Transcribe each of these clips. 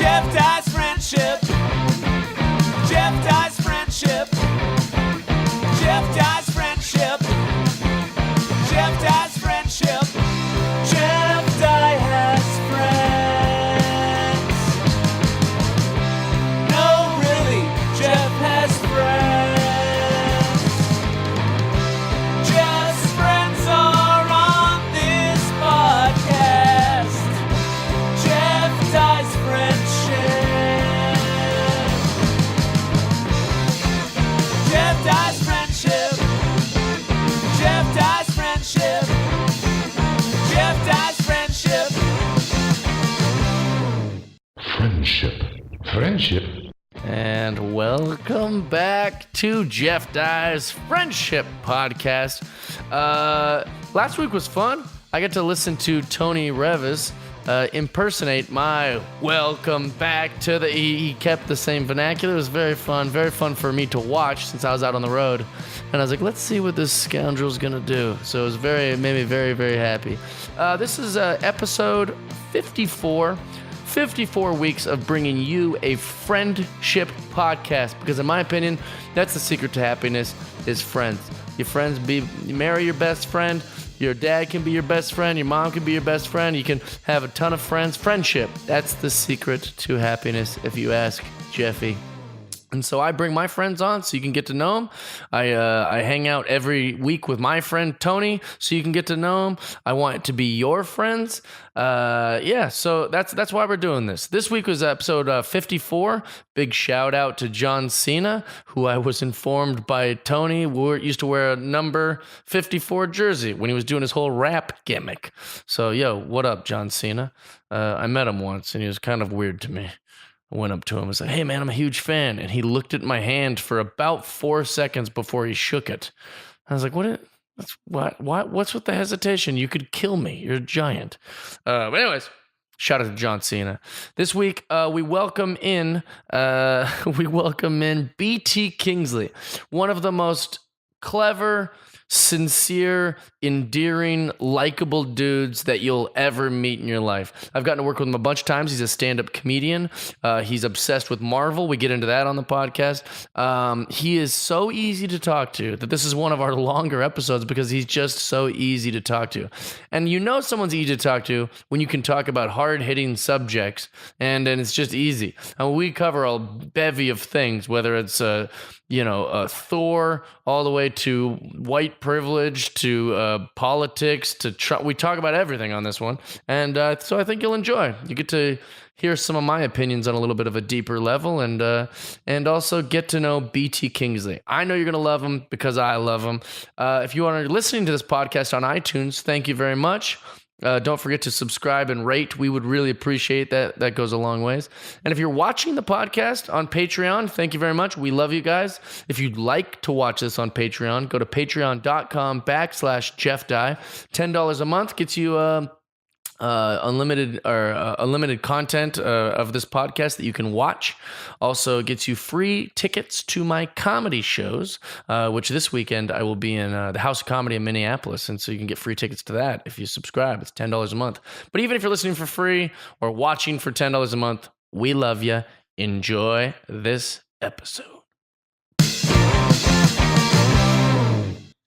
Jeff Dye's friendship. Jeff Dye's friendship. Jeff Dye's friendship. Jeff Dye's friendship. Jeff Dye has friends. No, really, Jeff has friends. Jeff's friends are on this podcast. Jeff Dye's friendship. Jeff Dye's friendship. Jeff Dye's friendship. Jeff Dye's friendship. Friendship. And welcome back to Jeff Dye's Friendship Podcast. Last week was fun. I got to listen to Tony Reavis impersonate my welcome back to the... He kept the same vernacular. It was very fun for me to watch since I was out on the road. And I was like, let's see what this scoundrel's going to do. So it was made me very, very happy. This is episode 54. 54 weeks of bringing you a friendship podcast, because in my opinion, that's the secret to happiness, is friends. You marry your best friend, your dad can be your best friend, your mom can be your best friend, you can have a ton of friends. Friendship, that's the secret to happiness, if you ask Jeffy. And so I bring my friends on so you can get to know them. I hang out every week with my friend Tony so you can get to know him. I want it to be your friends. So that's why we're doing this. This week was episode 54. Big shout out to John Cena, who I was informed by Tony used to wear a number 54 jersey when he was doing his whole rap gimmick. So, what up, John Cena? I met him once and he was kind of weird to me. I went up to him and said, "Hey, man, I'm a huge fan." And he looked at my hand for about 4 seconds before he shook it. I was like, what's with the hesitation? You could kill me. You're a giant. But anyways, shout out to John Cena. This week, we welcome in BT Kingsley, one of the most clever, sincere, endearing, likable dudes that you'll ever meet in your life. I've gotten to work with him a bunch of times. He's a stand-up comedian. He's obsessed with Marvel. We get into that on the podcast. He is so easy to talk to that this is one of our longer episodes because he's just so easy to talk to. And you know someone's easy to talk to when you can talk about hard-hitting subjects, and it's just easy. And we cover a bevy of things, whether it's Thor, all the way to white privilege, to politics, to Trump. We talk about everything on this one. And so I think you'll enjoy. You get to hear some of my opinions on a little bit of a deeper level, and also get to know BT Kingsley. I know you're going to love him because I love him. If you are listening to this podcast on iTunes, thank you very much. Don't forget to subscribe and rate. We would really appreciate that. That goes a long ways. And if you're watching the podcast on Patreon, thank you very much. We love you guys. If you'd like to watch this on Patreon, go to patreon.com/Jeff Dye. $10 a month gets you unlimited content of this podcast that you can watch. Also gets you free tickets to my comedy shows, which this weekend I will be in the House of Comedy in Minneapolis, and so you can get free tickets to that if you subscribe. It's $10 a month. But even if you're listening for free or watching for $10 a month, we love you. Enjoy this episode.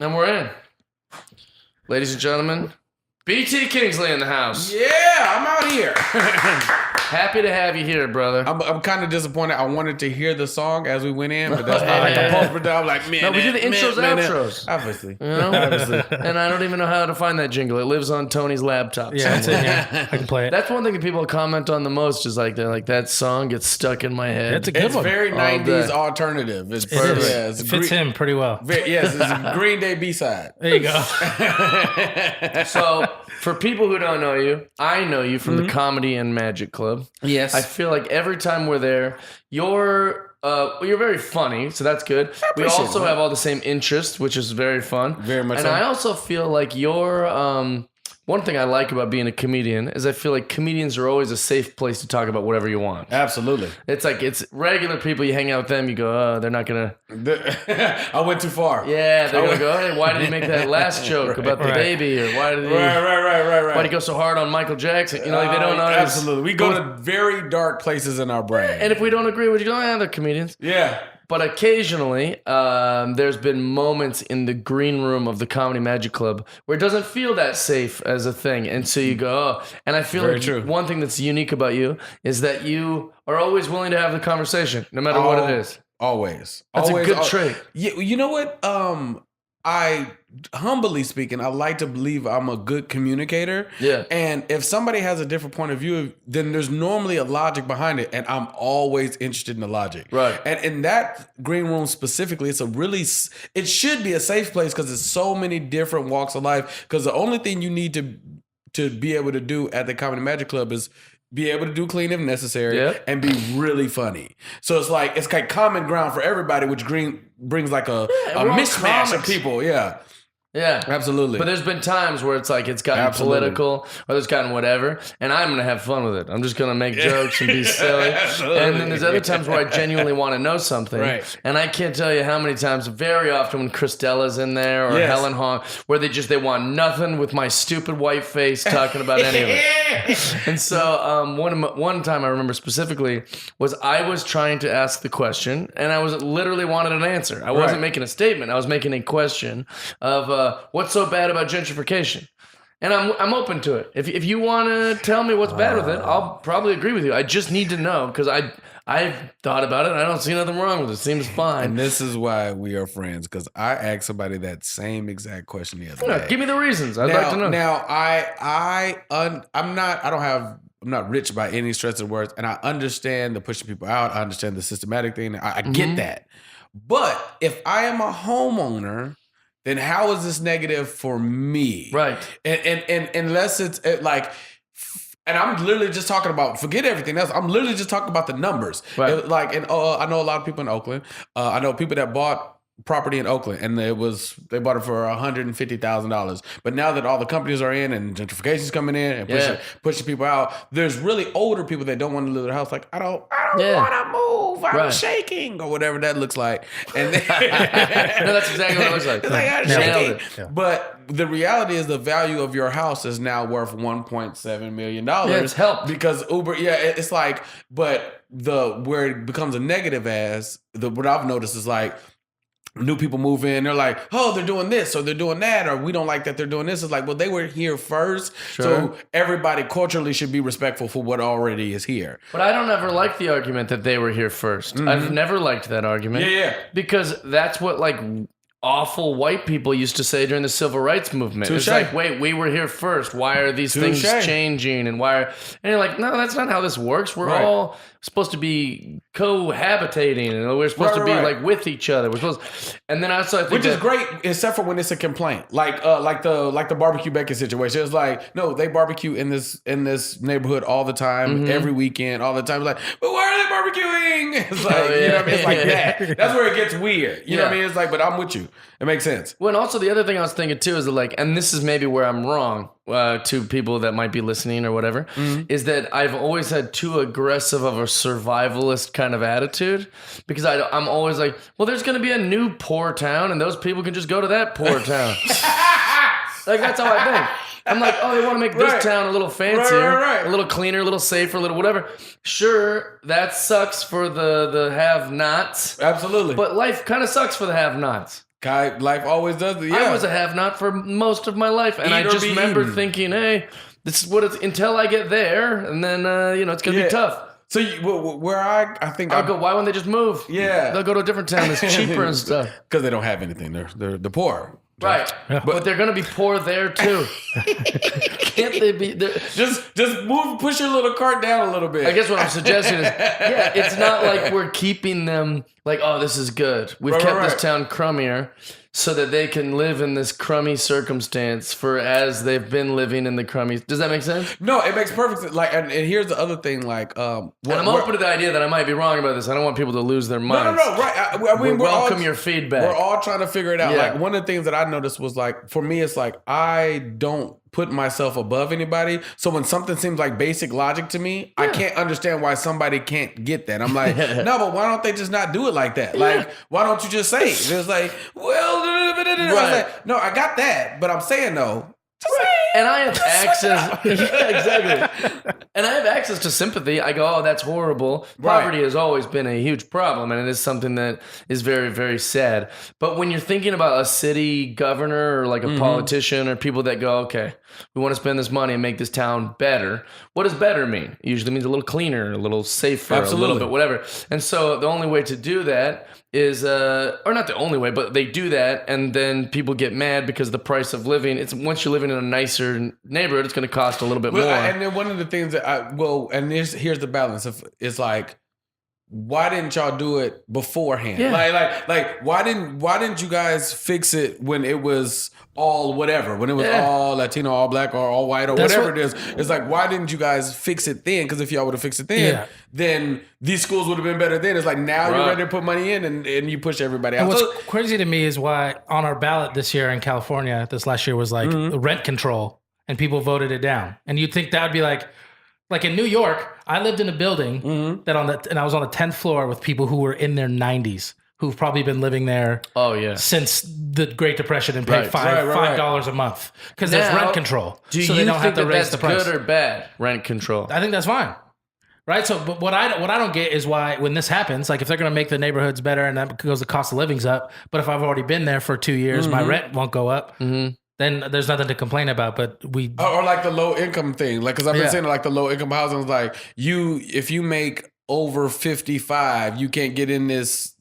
And we're in. Ladies and gentlemen, BT Kingsley in the house. Yeah, I'm out here. Happy to have you here, brother. I'm kind of disappointed. I wanted to hear the song as we went in, but that's not like a post-production. I'm like, man. No, we do the intros, outros. Obviously. You know? Obviously. And I don't even know how to find that jingle. It lives on Tony's laptop. Yeah, that's it. Yeah, I can play it. That's one thing that people comment on the most is like, they're like, that song gets stuck in my head. That's a good one. It's very 90s alternative. It's perfect. Yeah, it fits him pretty well. Yes, it's a Green Day B-side. There you go. So, for people who don't know you, I know you from the Comedy and Magic Club. Yes. I feel like every time we're there, you're very funny, so that's good. We also have all the same interests, which is very fun. Very much and so. I also feel like you're one thing I like about being a comedian is I feel like comedians are always a safe place to talk about whatever you want. Absolutely. It's like it's regular people. You hang out with them, you go, oh, they're not gonna. I went too far. Yeah, they're gonna go, hey, why did he make that last joke about the baby, or why did he? Right. Why did he go so hard on Michael Jackson? You know, like they don't always. Absolutely. We go to very dark places in our brain. And if we don't agree with you, go, they're comedians. Yeah. But occasionally, there's been moments in the green room of the Comedy Magic Club where it doesn't feel that safe as a thing. And so you go, oh. And I feel Very like true. One thing that's unique about you is that you are always willing to have the conversation, no matter what it is. Always. That's always, a good trait. Yeah, you know what? I humbly speaking, I like to believe I'm a good communicator. Yeah. And if somebody has a different point of view, then there's normally a logic behind it, and I'm always interested in the logic. Right. And in that green room specifically, it should be a safe place because there's so many different walks of life. Because the only thing you need to be able to do at the Comedy Magic Club is be able to do clean if necessary and be really funny. So it's like common ground for everybody, which brings like a mismatch of people. Yeah. Yeah. Absolutely. But there's been times where it's like it's gotten political or it's gotten whatever, and I'm going to have fun with it. I'm just going to make jokes and be silly. And then there's other times where I genuinely want to know something. Right. And I can't tell you how many times, very often when Christella's in there or Helen Hong, where they want nothing with my stupid white face talking about any of it. And so one time I remember specifically was I was trying to ask the question, and I was literally wanted an answer. I wasn't making a statement. I was making a question of what's so bad about gentrification? And I'm open to it. If you want to tell me what's bad with it, I'll probably agree with you. I just need to know because I've thought about it and I don't see nothing wrong with it. It seems fine. And this is why we are friends, because I asked somebody that same exact question the other day. Give me the reasons. I'd like to know. Now I'm not rich by any stretch of the words, and I understand the pushing people out. I understand the systematic thing. I get that. But if I am a homeowner, then how is this negative for me? Right. And unless it's like, and I'm literally just talking about, forget everything else. I'm literally just talking about the numbers. Right. I know a lot of people in Oakland. I know people that bought property in Oakland, and they bought it for $150,000. But now that all the companies are in and gentrification's coming in and pushing people out, there's really older people that don't want to live in their house. Like, I don't want to move. I'm shaking, or whatever that looks like. And then, no, that's exactly what it looks like. It's like, I'm shaking. Yeah. But the reality is the value of your house is now worth $1.7 million. Yeah, it's helped because Uber. Yeah, it's like, but where it becomes a negative what I've noticed is like, new people move in, they're like, oh, they're doing this or they're doing that, or we don't like that they're doing this. It's like, well, they were here first. Sure. So everybody culturally should be respectful for what already is here. But I don't ever like the argument that they were here first. Mm-hmm. I've never liked that argument. Yeah. Because that's what like awful white people used to say during the civil rights movement. Touché. It's like, wait, we were here first. Why are these things changing? And and you're like, no, that's not how this works. We're all supposed to be cohabitating, and we're supposed to be like with each other. And then also I think which is great, except for when it's a complaint, like the barbecue bacon situation. It's like, no, they barbecue in this neighborhood all the time, every weekend, all the time. It's like, but why are they barbecuing? It's like, you know what I mean? It's like that. That's where it gets weird. You know what I mean? It's like, but I'm with you. It makes sense. Well, and also the other thing I was thinking too is that like, and this is maybe where I'm wrong to people that might be listening or whatever, is that I've always had too aggressive of a survivalist kind of attitude, because I'm always like, well, there's going to be a new poor town and those people can just go to that poor town. Like, that's how I think. I'm like, oh, they want to make this town a little fancier, a little cleaner, a little safer, a little whatever. Sure, that sucks for the have-nots. Absolutely. But life kind of sucks for the have-nots. Life always does. Yeah. I was a have-not for most of my life, and I just remember thinking, hey, this is what it's until I get there, and then it's gonna be tough. So where I think I'll go. Why wouldn't they just move? Yeah, they'll go to a different town that's cheaper and stuff. Because they don't have anything. They're poor. Right, but they're gonna be poor there too. Can't they be? Just move, push your little cart down a little bit. I guess what I'm suggesting is, it's not like we're keeping them like, oh, this is good. We've kept this town crummier so that they can live in this crummy circumstance for as they've been living in the crummy. Does that make sense? No, it makes perfect sense. Like, and here's the other thing. Like, and I'm open to the idea that I might be wrong about this. I don't want people to lose their minds. No, right. I mean, we welcome your feedback. We're all trying to figure it out. Yeah. Like, one of the things that I noticed was like, for me, it's like I don't put myself above anybody. So when something seems like basic logic to me, I can't understand why somebody can't get that. I'm like, no, but why don't they just not do it like that? Like, why don't you just say it? It's like, well, I was like, no, I got that, but I'm saying though. And I have access. Exactly. And I have access to sympathy. I go, oh, that's horrible. Poverty has always been a huge problem, and it is something that is very, very sad. But when you're thinking about a city governor or like a politician or people that go, okay, we want to spend this money and make this town better. What does better mean? It usually means a little cleaner, a little safer, a little bit whatever. And so the only way to do that is, or not the only way, but they do that, and then people get mad because the price of living, it's once you're living in a nicer neighborhood, it's going to cost a little bit more. And then one of the things that here's the balance. It's like, why didn't y'all do it beforehand? Yeah. Like why didn't you guys fix it when it was all whatever, when it was all Latino, all black, or all white, or whatever it is? It's like, why didn't you guys fix it then? Because if y'all would have fixed it then these schools would have been better then. It's like, now you're ready to put money in and you push everybody out. And what's crazy to me is why on our ballot this year in California, this last year was like rent control, and people voted it down. And you'd think that would be like in New York, I lived in a building and I was on the 10th floor with people who were in their 90s, who've probably been living there since the Great Depression and paid $5 a month because there's rent control. So they don't have to raise the price. Good or bad rent control? I think that's fine. Right. So, but what I don't get is why when this happens, like if they're going to make the neighborhoods better and that goes, the cost of living's up, but if I've already been there for 2 years, my rent won't go up. Then there's nothing to complain about. But or like the low income thing, like, because I've been saying like the low income housing is like, if you make over 55, you can't get in this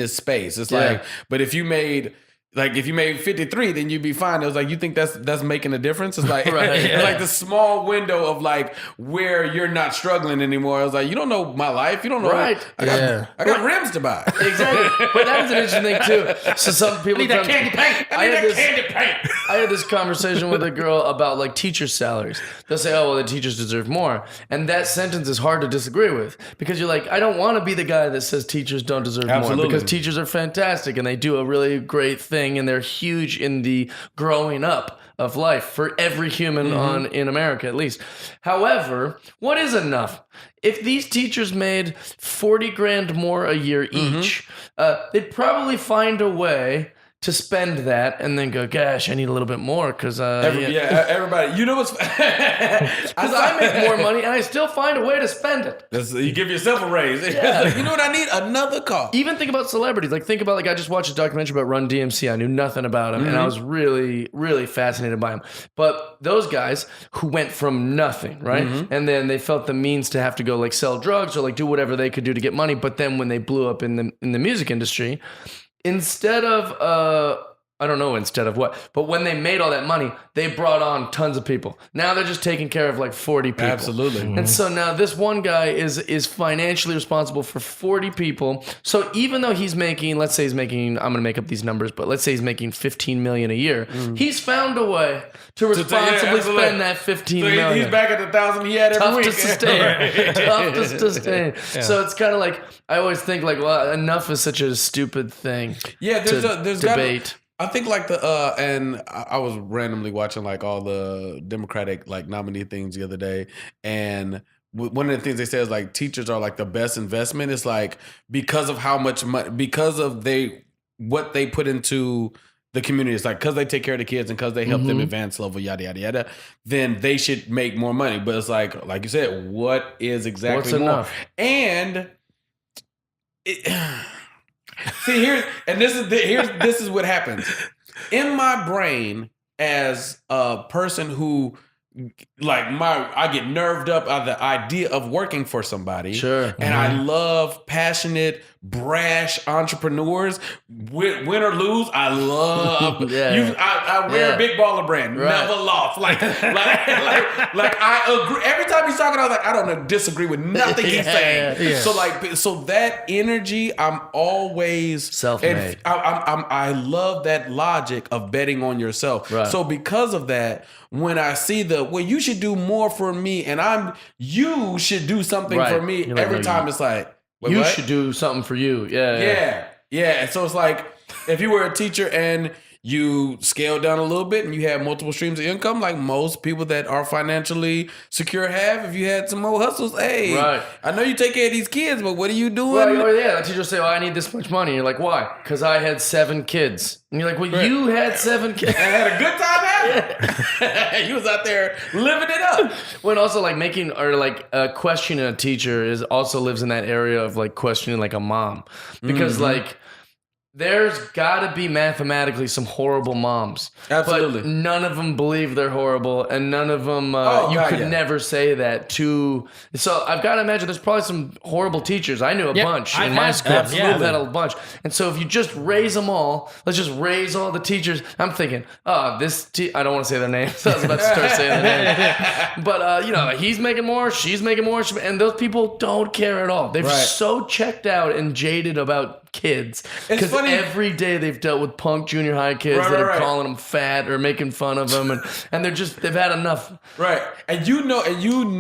space. It's like, but if you made 53, then you'd be fine. It was like, you think that's making a difference? It's like, it's like the small window of like where you're not struggling anymore. I was like, you don't know my life. You don't know. Right. I got rims to buy. Exactly. But that was an interesting thing too. So some people need that candy paint. I need that candy paint. I had this conversation with a girl about like teacher salaries. They'll say, oh, well, the teachers deserve more. And that sentence is hard to disagree with, because you're like, I don't want to be the guy that says teachers don't deserve more, because teachers are fantastic and they do a really great thing. And they're huge in the growing up of life for every human in America, at least. However, what is enough? If these teachers made 40 grand more a year each, they'd probably find a way to spend that and then go, gosh, I need a little bit more because everybody, you know what's because I make more money and I still find a way to spend it. You give yourself a raise. You know what I need? Another car. Even think about celebrities. Like think about I just watched a documentary about Run DMC. I knew nothing about him and I was really, really fascinated by him. But those guys who went from nothing, right? And then they felt the means to have to go like sell drugs or like do whatever they could do to get money. But then when they blew up in the music industry, instead of I don't know instead of what, but when they made all that money, they brought on tons of people. Now they're just taking care of like 40 people. Absolutely. And so now this one guy is financially responsible for 40 people. So even though he's making, let's say he's making, I'm going to make up these numbers, but let's say he's making 15 million a year. He's found a way to responsibly spend that 15 million. He's back at the 1,000 he had every week. Tough to sustain. Tough to sustain. Yeah. So it's kind of like, I always think like, well, enough is such a stupid thing. Yeah, there's debate. I think like and I was randomly watching like all the Democratic like nominee things the other day, and one of the things they say is like teachers are like the best investment. It's like because of how much money, because of what they put into the community. It's like because they take care of the kids and because they help them advance level, yada yada yada. Then they should make more money. But it's like you said, what is exactly what's more? Enough? And see this is what happens in my brain as a person who I get nerved up at the idea of working for somebody. Sure. And I love passionate, brash entrepreneurs. Win or lose, I love. I wear a big baller brand. Right. Never lost. Like I agree. Every time he's talking, I was like, I don't disagree with nothing he's saying. Yeah. So that energy, I'm always self-made. I love that logic of betting on yourself. Right. So because of that, when I see you should do more for me, and you should do something for me. Like, every time it's like, you should do something for you. Yeah. And so it's like, if you were a teacher and you scale down a little bit and you have multiple streams of income like most people that are financially secure have. If you had some more hustles, hey, Right. I know you take care of these kids, but what are you doing? Right, oh yeah, the teacher will say, "Oh, I need this much money." And you're like, "Why?" Because I had 7 kids. And you're like, "Well, you had 7 kids." I had a good time having it. You was out there living it up. When also like making or like questioning a teacher is also lives in that area of like questioning like a mom, because like there's got to be mathematically some horrible moms. Absolutely. But none of them believe they're horrible, and none of them could never say that to. So I've got to imagine there's probably some horrible teachers. I knew a bunch in my school. I've had a bunch. And so if you just raise them all, let's just raise all the teachers. I'm thinking, I don't want to say their names. I was about to start saying their names. But, he's making more, she's making more. And those people don't care at all. They're so checked out and jaded about kids. Because every day they've dealt with punk junior high kids that are calling them fat or making fun of them, and they've had enough. Right. And you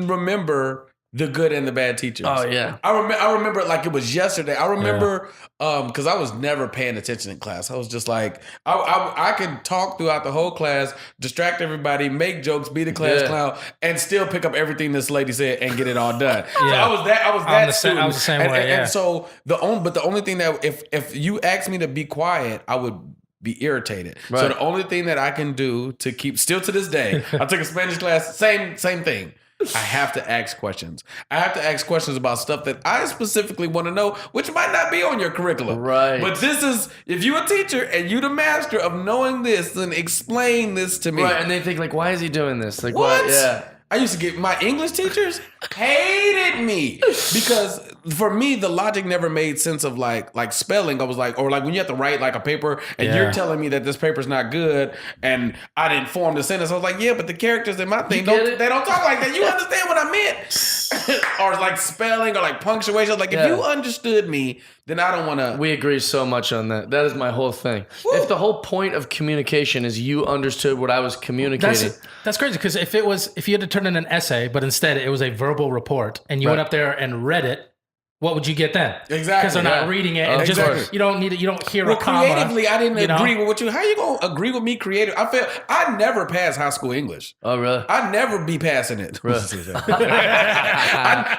remember the good and the bad teachers. Oh yeah. I remember it like it was yesterday. I remember because I was never paying attention in class. I was just like I could talk throughout the whole class, distract everybody, make jokes, be the class clown, and still pick up everything this lady said and get it all done. So I was that student. I was the same way. And so the only thing that if you asked me to be quiet, I would be irritated. Right. So the only thing that I can do to keep still to this day, I took a Spanish class, same thing. I have to ask questions. I have to ask questions about stuff that I specifically want to know, which might not be on your curriculum. Right. But this is, if you're a teacher and you're the master of knowing this, then explain this to me. Right, and they think like, why is he doing this? Like, What? Yeah. I used to get my English teachers hated me because for me the logic never made sense of like spelling. I was like, or like when you have to write like a paper and you're telling me that this paper's not good and I didn't form the sentence. I was like, yeah, but the characters in my thing they don't talk like that. You understand what I meant? Or like spelling or like punctuation. Like if you understood me, then I don't want to. We agree so much on that. That is my whole thing. Woo. If the whole point of communication is you understood what I was communicating. That's crazy because if you had to turn in an essay, but instead it was a verbal report and you went up there and read it, what would you get then? Exactly. Because they're not reading it. And just, you don't hear a comma. Creatively, I didn't agree with what you. How you gonna agree with me creative? I never passed high school English. Oh really? I never be passing it. Really? I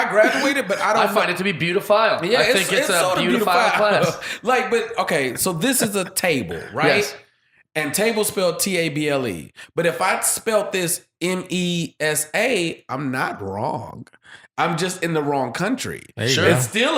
graduated, but I don't. I find it to be beautiful. Yeah, I think it's a beautiful class. So this is a table, right? Yes. And table spelled Table. But if I spelled this MESA, I'm not wrong. I'm just in the wrong country. Sure. It's that's still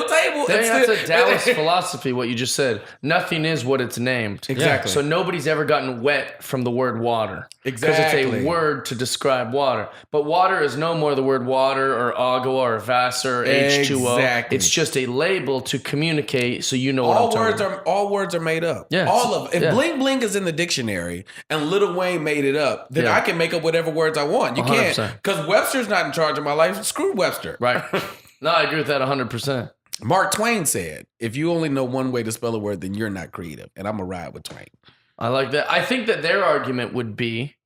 table. That's a Dallas philosophy, what you just said. Nothing is what it's named. Exactly. So nobody's ever gotten wet from the word water. Exactly. Because it's a word to describe water. But water is no more the word water or agua or Vassar or H2O. Exactly. It's just a label to communicate so you know what I'm talking about. All words are made up. Yeah. All of them. If bling bling is in the dictionary and Lil Wayne made it up, then I can make up whatever words I want. You 100%. can't. Because Webster's not in charge of my life. Screw Webster. Right. No, I agree with that 100%. Mark Twain said, if you only know one way to spell a word, then you're not creative. And I'm going to ride with Twain. I like that. I think that their argument would be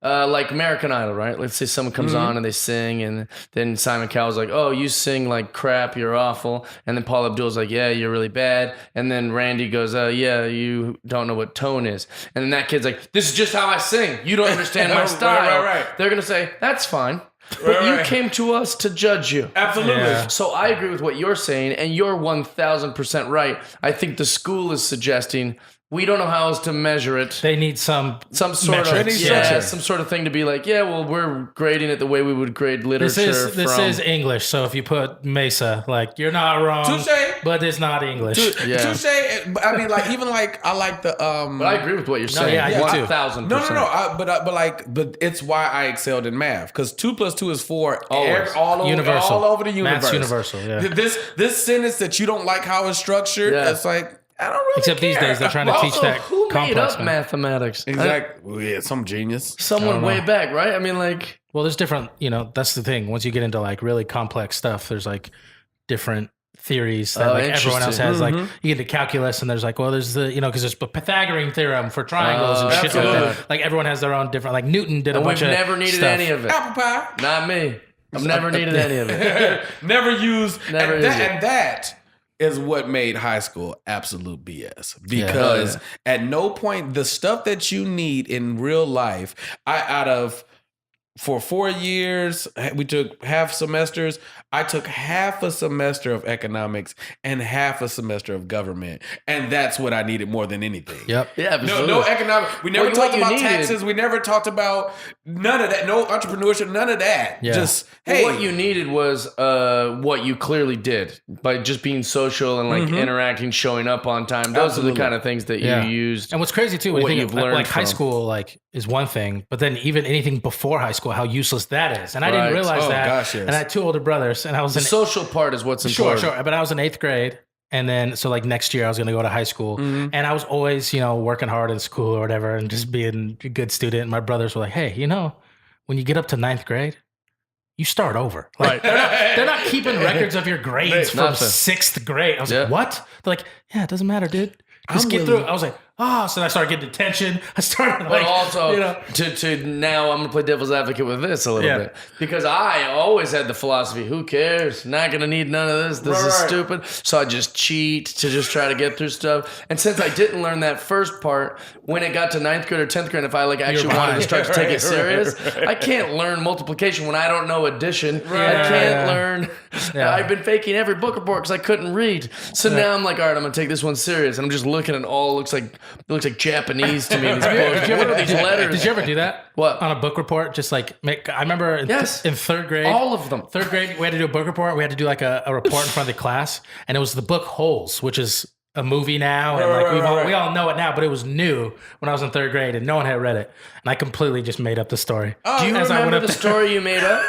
like American Idol, right? Let's say someone comes on and they sing, and then Simon Cowell's like, oh, you sing like crap, you're awful. And then Paul Abdul's like, yeah, you're really bad. And then Randy goes, yeah, you don't know what tone is. And then that kid's like, this is just how I sing. You don't understand my style. Right. They're going to say, that's fine. But you came to us to judge you. Absolutely. Yeah. So I agree with what you're saying, and you're 1,000% right. I think the school is suggesting we don't know how else to measure it. They need some Sort metrics. of some sort of thing to be like, we're grading it the way we would grade literature. This is English, so if you put Mesa, like you're not wrong, Touche. but it's not English. Touche. I mean, like even like I like the. But I agree with what you're saying. yeah, I do too. 1,000%. No. But it's why I excelled in math because 2 + 2 is 4. Always. All Universal. over the universe. Math's universal. Yeah. This sentence that you don't like how it's structured. It's like. I don't really Except care. these days they're trying to teach that Who made complex up mathematics? Exactly. Well, yeah, some genius. Someone way back, right? I mean, like. Well, there's different, that's the thing. Once you get into like really complex stuff, there's like different theories that like everyone else has. Like you get to calculus and there's like, well, there's the, because there's a Pythagorean theorem for triangles and shit like that. Like everyone has their own different, like Newton did a bunch of never needed stuff. any of it. Apple pie. Not me. I've never needed any of it. Never used. Never and used that, it. and that is what made high school absolute BS. Because at no point, the stuff that you need in real life, for 4 years, we took half semesters. I took half a semester of economics and half a semester of government. And that's what I needed more than anything. Yep. Yeah, No economic. We never What talked you about needed- taxes. We never talked about none of that. No entrepreneurship, none of that. Yeah. Just, Well, hey. what you needed was what you clearly did by just being social and like interacting, showing up on time. Those are Absolutely. the kind of things that Yeah. you used. And what's crazy too, when What you you've think learned like high from. school, like is one thing, but then even anything before high school, how useless that is. And I didn't Right. realize Oh, that. gosh, yes. And I had 2 older brothers, and I was The in social part is what's sure, important. sure. But I was in 8th grade, and then so like next year I was going to go to high school, and I was always working hard in school or whatever, and just being a good student. And my brothers were like, "Hey, when you get up to 9th grade, you start over. Like they're not keeping records of your grades from Nothing. 6th grade." I was Yeah. like, "What?" They're like, "Yeah, it doesn't matter, dude. Just get through it." I was like, "Oh," so I started getting detention. I started But like, also, to now I'm gonna play devil's advocate with this a little Yeah. bit, because I always had the philosophy: who cares? Not gonna need none of this. This is Right. stupid. So I just cheat to just try to get through stuff. And since I didn't learn that first part, when it got to 9th grade or 10th grade, if I like actually wanted to start to take it serious, I can't learn multiplication when I don't know addition. I can't learn. I've been faking every book report because I couldn't read. So now I'm like, all right, I'm gonna take this one serious. And I'm just looking at all looks like Japanese to me. These books. What are these letters? Did you ever do that? What? On a book report? Just like I remember in, Yes. in 3rd grade. All of them. 3rd grade, we had to do a book report. We had to do like a report in front of the class. And it was the book Holes, which is a movie now. And like we all know it now, but it was new when I was in 3rd grade and no one had read it. And I completely just made up the story. Do you As I went remember up the there. story you made up?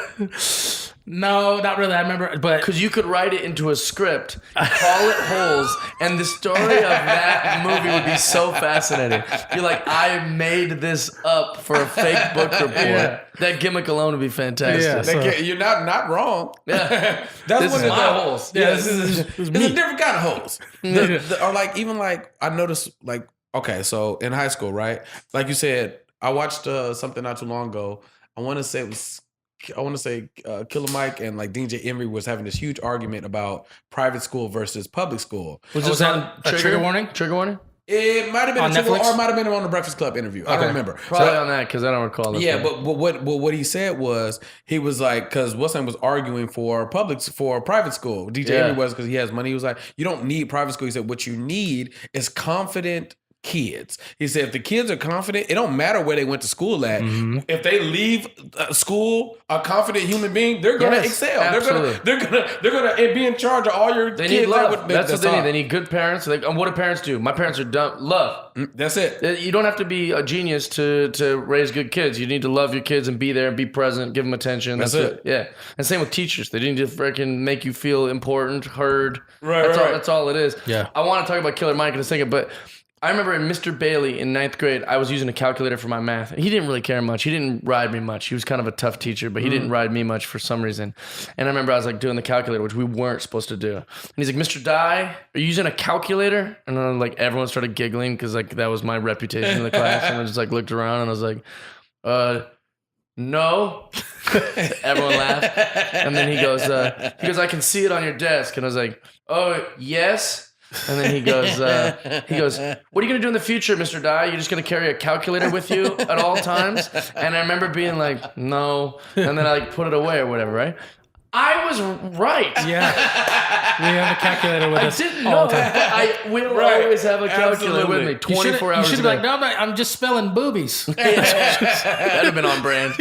No, not really. I remember, but Because you could write it into a script, call it Holes, and the story of that movie would be so fascinating. You're like, I made this up for a fake book report. Yeah. That gimmick alone would be fantastic. Yeah. They So- can't- you're not wrong. Yeah. That's This what is it my does. holes. Yeah, this is it's a me. different kind of holes. Or like even like I noticed like okay, so in high school, right? Like you said, I watched something not too long ago. I want to say Killer Mike and like DJ Emery was having this huge argument about private school versus public school. Was was this that on a trigger warning? Trigger warning? It might have been On a trigger, Netflix? or it might have been on the Breakfast Club interview. I don't remember. Probably on that because I don't recall this. Yeah, one. but what he said was he was like because Wilson was arguing for private school. DJ Yeah. Emery was because he has money. He was like, you don't need private school. He said what you need is confident kids. He said if the kids are confident, it don't matter where they went to school at. If they leave school a confident human being, they're gonna Yes, excel. absolutely. They're gonna be in charge of all your They kids. need love. That's what they all. need. They need good parents. Like, and what do parents do? My parents are dumb. Love. That's it. You don't have to be a genius to raise good kids. You need to love your kids and be there and be present, give them attention. That's it. Yeah. And same with teachers. They need to freaking make you feel important, heard. Right, That's right. all. That's all it is. Yeah. I want to talk about Killer Mike in a second, but I remember in Mr. Bailey in 9th grade, I was using a calculator for my math. He didn't really care much. He didn't ride me much. He was kind of a tough teacher, but he didn't ride me much for some reason. And I remember I was like doing the calculator, which we weren't supposed to do. And he's like, Mr. Dye, are you using a calculator? And then like everyone started giggling because like that was my reputation in the class. And I just like looked around and I was like, no. Everyone laughed. And then he goes, I can see it on your desk. And I was like, oh, yes. And then he goes, what are you going to do in the future, Mr. Dye? You're just going to carry a calculator with you at all times? And I remember being like, no. And then I like put it away or whatever, right? I was right. yeah, we have a calculator with I us. didn't all know the time. that. I will Right. always have a calculator Absolutely. with me 24 You hours should a be day. like, no, I'm just spelling boobies. That'd have been on brand.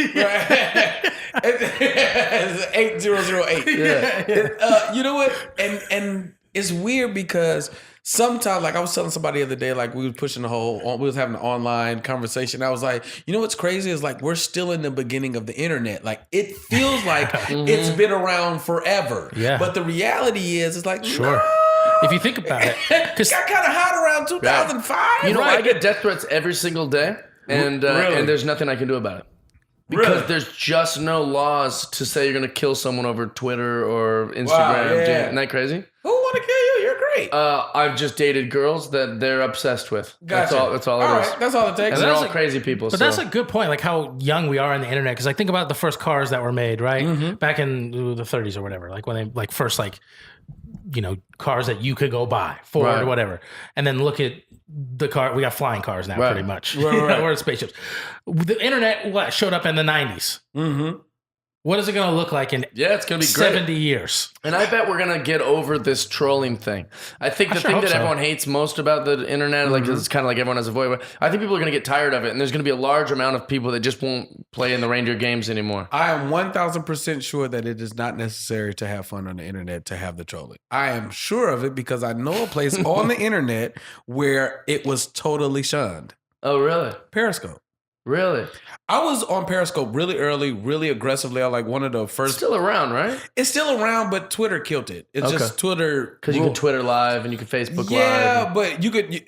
It's 8008. Yeah. You know what? And it's weird because sometimes, like I was telling somebody the other day, like we was having an online conversation. I was like, you know what's crazy is like we're still in the beginning of the internet. Like it feels like it's been around forever. Yeah. But the reality is, it's like Sure. no. If you think about it, because Got kind of hot around 2005. You know, right? I get death threats every single day, and Really? and there's nothing I can do about it. Because Really? there's just no laws to say you're going to kill someone over Twitter or Instagram. Wow, yeah. Isn't that crazy? Who want to kill you? You're crazy. great. I've just dated girls that they're obsessed with. Gotcha. That's all it is. Right, that's all it takes. And they're all That's crazy people. But that's a good point, like how young we are in the internet. Because I think about the first cars that were made, right, back in the 30s or whatever. Like when they first cars that you could go buy, Ford or whatever, and then look at the car. We got flying cars now, pretty much. Right. We're spaceships. The internet showed up in the 90s. Mm-hmm. What is it going to look like in it's going to be great. 70 years? And I bet we're going to get over this trolling thing. I think the thing that everyone hates most about the internet, like it's kind of like everyone has a voice, I think people are going to get tired of it. And there's going to be a large amount of people that just won't play in the reindeer games anymore. I am 1,000% sure that it is not necessary to have fun on the internet to have the trolling. I am sure of it because I know a place on the internet where it was totally shunned. Oh, really? Periscope. Really? I was on Periscope really early, really aggressively. I like one of the first. Still around, right? It's still around, but Twitter killed it. It's just Twitter. Because you can Twitter live and you can Facebook live. Yeah, but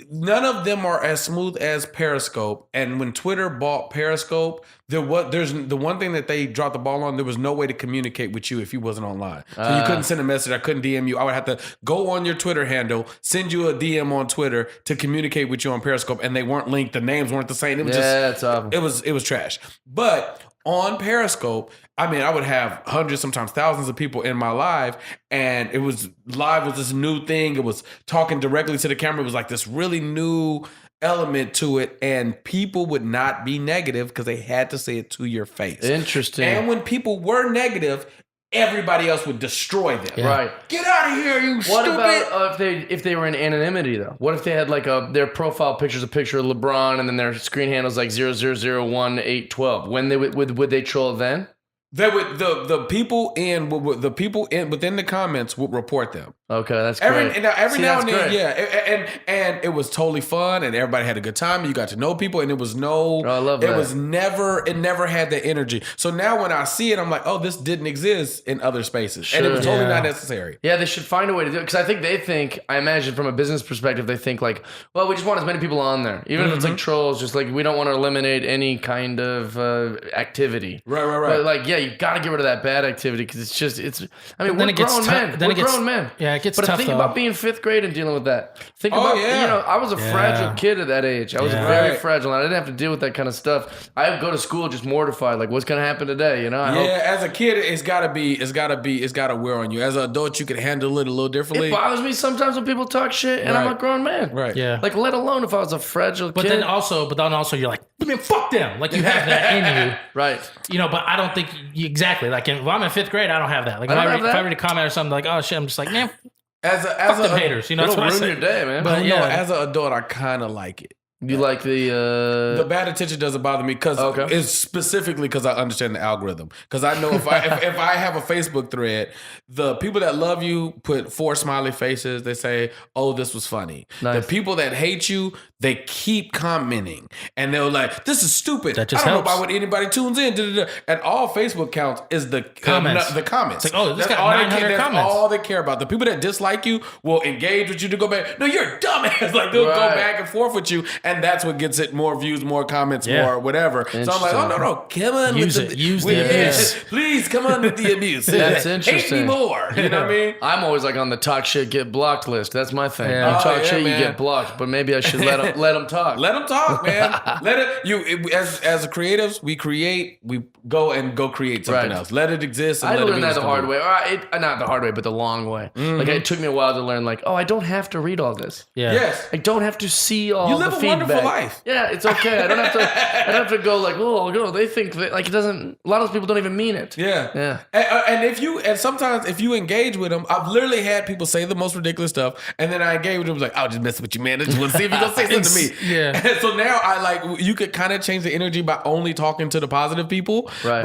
none of them are as smooth as Periscope. And when Twitter bought Periscope, there's the one thing that they dropped the ball on. There was no way to communicate with you if you wasn't online. So you couldn't send a message. I couldn't DM you. I would have to go on your Twitter handle, send you a DM on Twitter to communicate with you on Periscope, and they weren't linked. The names weren't the same. It was it's awful. It was trash. But on Periscope, I mean, I would have hundreds, sometimes thousands of people in my live, and it was this new thing. It was talking directly to the camera. It was like this really new element to it, and people would not be negative because they had to say it to your face. Interesting. And when people were negative, everybody else would destroy them. Yeah. Right. Get out of here, you What stupid. about if they were in anonymity though? What if they had like their profile picture's a picture of LeBron and then their screen handle's like 0001812? When they would they troll then? They would the people within the comments would report them. Okay, that's great. Every now and then, yeah, and it was totally fun, and everybody had a good time. And you got to know people, and it was I love that. It never had the energy. So now when I see it, I'm like, oh, this didn't exist in other spaces, and it was totally not necessary. Yeah, they should find a way to do it because I think I imagine from a business perspective, they think like, well, we just want as many people on there, even if it's like trolls. Just like we don't want to eliminate any kind of activity. Right. But like, yeah, you got to get rid of that bad activity because I mean, we're grown men. Then We're grown men. Yeah, it gets but tough. think about being fifth grade and dealing with that. Think about, I was a fragile kid at that age. I was very fragile, and I didn't have to deal with that kind of stuff. I would go to school just mortified, like, what's going to happen today? You know? As a kid, it's got to wear on you. As an adult, you can handle it a little differently. It bothers me sometimes when people talk shit, and I'm a grown man. Right. Yeah. Like, let alone if I was a fragile kid. But then also, you're like, man, fuck them. Like you have that in you, right? But I don't think exactly. Like if I'm in fifth grade, I don't have that. Like if I read a comment or something like, oh shit, I'm just like, man, fuck them haters. It'll that's what I ruin say. your day, man. But as an adult, I kind of like it. You like the bad attention doesn't bother me because it's specifically because I understand the algorithm. Because I know if I have a Facebook thread, the people that love you put 4 smiley faces. They say, "Oh, this was funny." Nice. The people that hate you, they keep commenting, and they're like, "This is stupid." That just I don't helps. know why would anybody tunes in. Da-da-da. And all Facebook counts is the comments. The comments. It's like, oh, this that's got all 900 that's comments. all they care about. The people that dislike you will engage with you to go back. No, you're a dumbass. Like they'll go back and forth with you, and that's what gets it. More views, more comments, more whatever. So I'm like, oh no, come on, use the abuse. Please come on with the abuse. That's interesting. Hate me more. You know what I mean? I'm always like on the talk shit, get blocked list. That's my thing. Yeah. You talk shit, man. you get blocked. But maybe I should let them talk. Let them talk, man. As creatives, we go create something else. Let it exist. And I let it learned be that the hard something. way. Not the hard way, but the long way. Like it took me a while to learn. Like, oh, I don't have to read all this. Yeah. Yes. I don't have to see all You the live a feedback. wonderful life. Yeah, it's okay. I don't have to go like, oh, no, they think that, like it doesn't. A lot of those people don't even mean it. Yeah. And sometimes if you engage with them, I've literally had people say the most ridiculous stuff, and then I engage with them like, I'll just mess with you, man. I just want to see if you're gonna say something to me. Yeah. And so now you could kind of change the energy by only talking to the positive people. Right.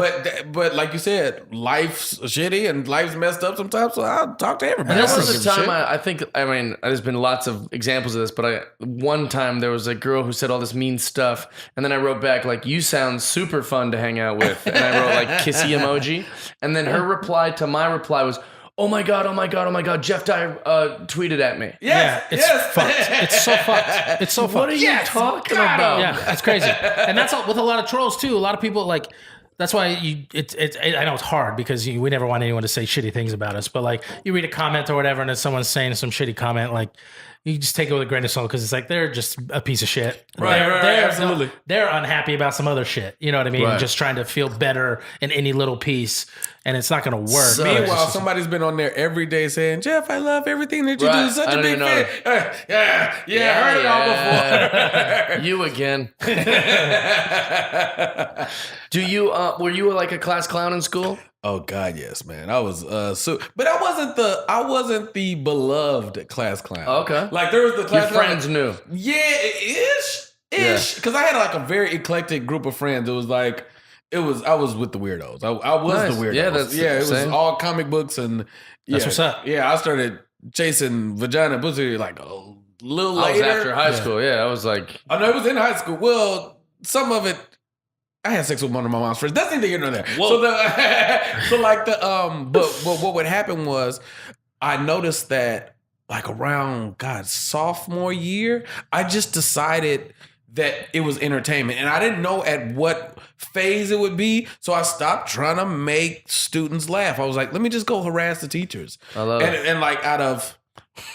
But like you said, life's shitty and life's messed up sometimes. So I'll talk to everybody. And this I was don't the give a time shit. I mean, there's been lots of examples of this, but one time there was a girl who said all this mean stuff, and then I wrote back like, "You sound super fun to hang out with," and I wrote like kissy emoji, and then her reply to my reply was, "Oh my god, Jeff Dye tweeted at me." It's fucked. It's so fucked. It's so fucked. What are you talking about? Yeah, it's crazy. And that's all, with a lot of trolls too. A lot of people like That's why I know it's hard because we never want anyone to say shitty things about us. But like you read a comment or whatever, and then someone's saying some shitty comment, like you just take it with a grain of salt because it's like they're just a piece of shit. Right, absolutely. They're unhappy about some other shit. You know what I mean? Right. Just trying to feel better in any little piece, and it's not going to work. Meanwhile, somebody's been on there every day saying, "Jeff, I love everything that you Right. do. Such I a don't big even fan." I heard it all before. You again. Do you were you like a class clown in school? Oh God, yes, man. I was but I wasn't the beloved class clown. Okay. Like there was the Your class clown. friends knew. Yeah, ish. Because I had like a very eclectic group of friends. I was with the weirdos. I was Nice. the weirdos. Yeah, it was same. all comic books and That's what's up. Yeah, I started chasing vagina pussy like a little I was later. after high school. Yeah, I was like, Oh no, it was in high school. Well, some of it. I had sex with one of my mom's friends. That's neither here nor there. Whoa. But what would happen was I noticed that like around sophomore year, I just decided that it was entertainment. And I didn't know at what phase it would be. So I stopped trying to make students laugh. I was like, let me just go harass the teachers. I love it. And like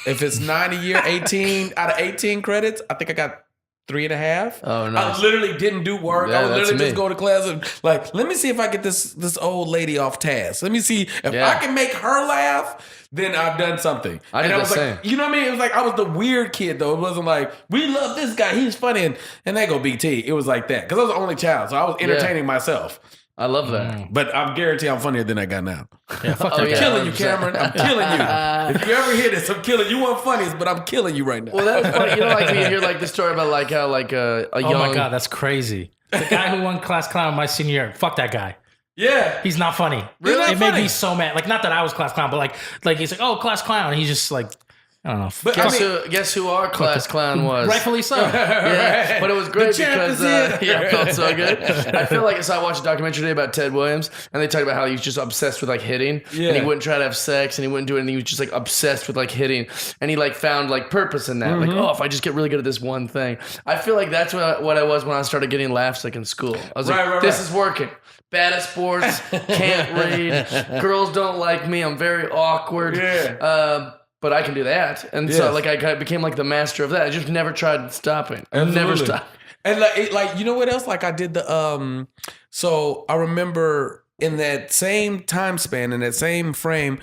if it's 9 a year, 18, out of 18 credits, I think I got 3.5. Oh, nice. I literally didn't do work. Yeah, I would that's literally me. just go to class and like, let me see if I get this old lady off task. Let me see if Yeah. I can make her laugh, then I've done something. I did and I the was same. like, you know what I mean? It was like I was the weird kid though. It wasn't like, we love this guy, he's funny, and they go BT. It was like that. Because I was the only child, so I was entertaining myself. I love that. But I'm guaranteed I'm funnier than that guy now. Yeah, fuck Oh, that yeah. guy. Killing you, Cameron. I'm killing you. If you ever hear this, I'm killing you. You weren't funniest, but I'm killing you right now. Well, that's funny. You know, like when you hear like the story about like how like a young. Oh my god, that's crazy. The guy who won class clown my senior year, fuck that guy. Yeah. He's not funny. Really? It Not made me funny? so mad. Like, not that I was class clown, but like he's like, oh, class clown. And he's just like, I don't know. But I mean, Guess who our class clown was? Rightfully so. Yeah, but it was great champ because is here. yeah, it felt so good. I feel like I watched a documentary today about Ted Williams, and they talked about how he was just obsessed with like hitting, and he wouldn't try to have sex, and he wouldn't do anything. He was just like obsessed with like hitting, and he like found like purpose in that. Like, oh, if I just get really good at this one thing, I feel like that's what I was when I started getting laughs like in school. I was like, this is working. Bad at sports, can't read, girls don't like me, I'm very awkward. Yeah. But I can do that. And so like I became like the master of that. I just never tried stopping. Never stopped. And like you know what else? Like I did the so I remember in that same time span, in that same frame,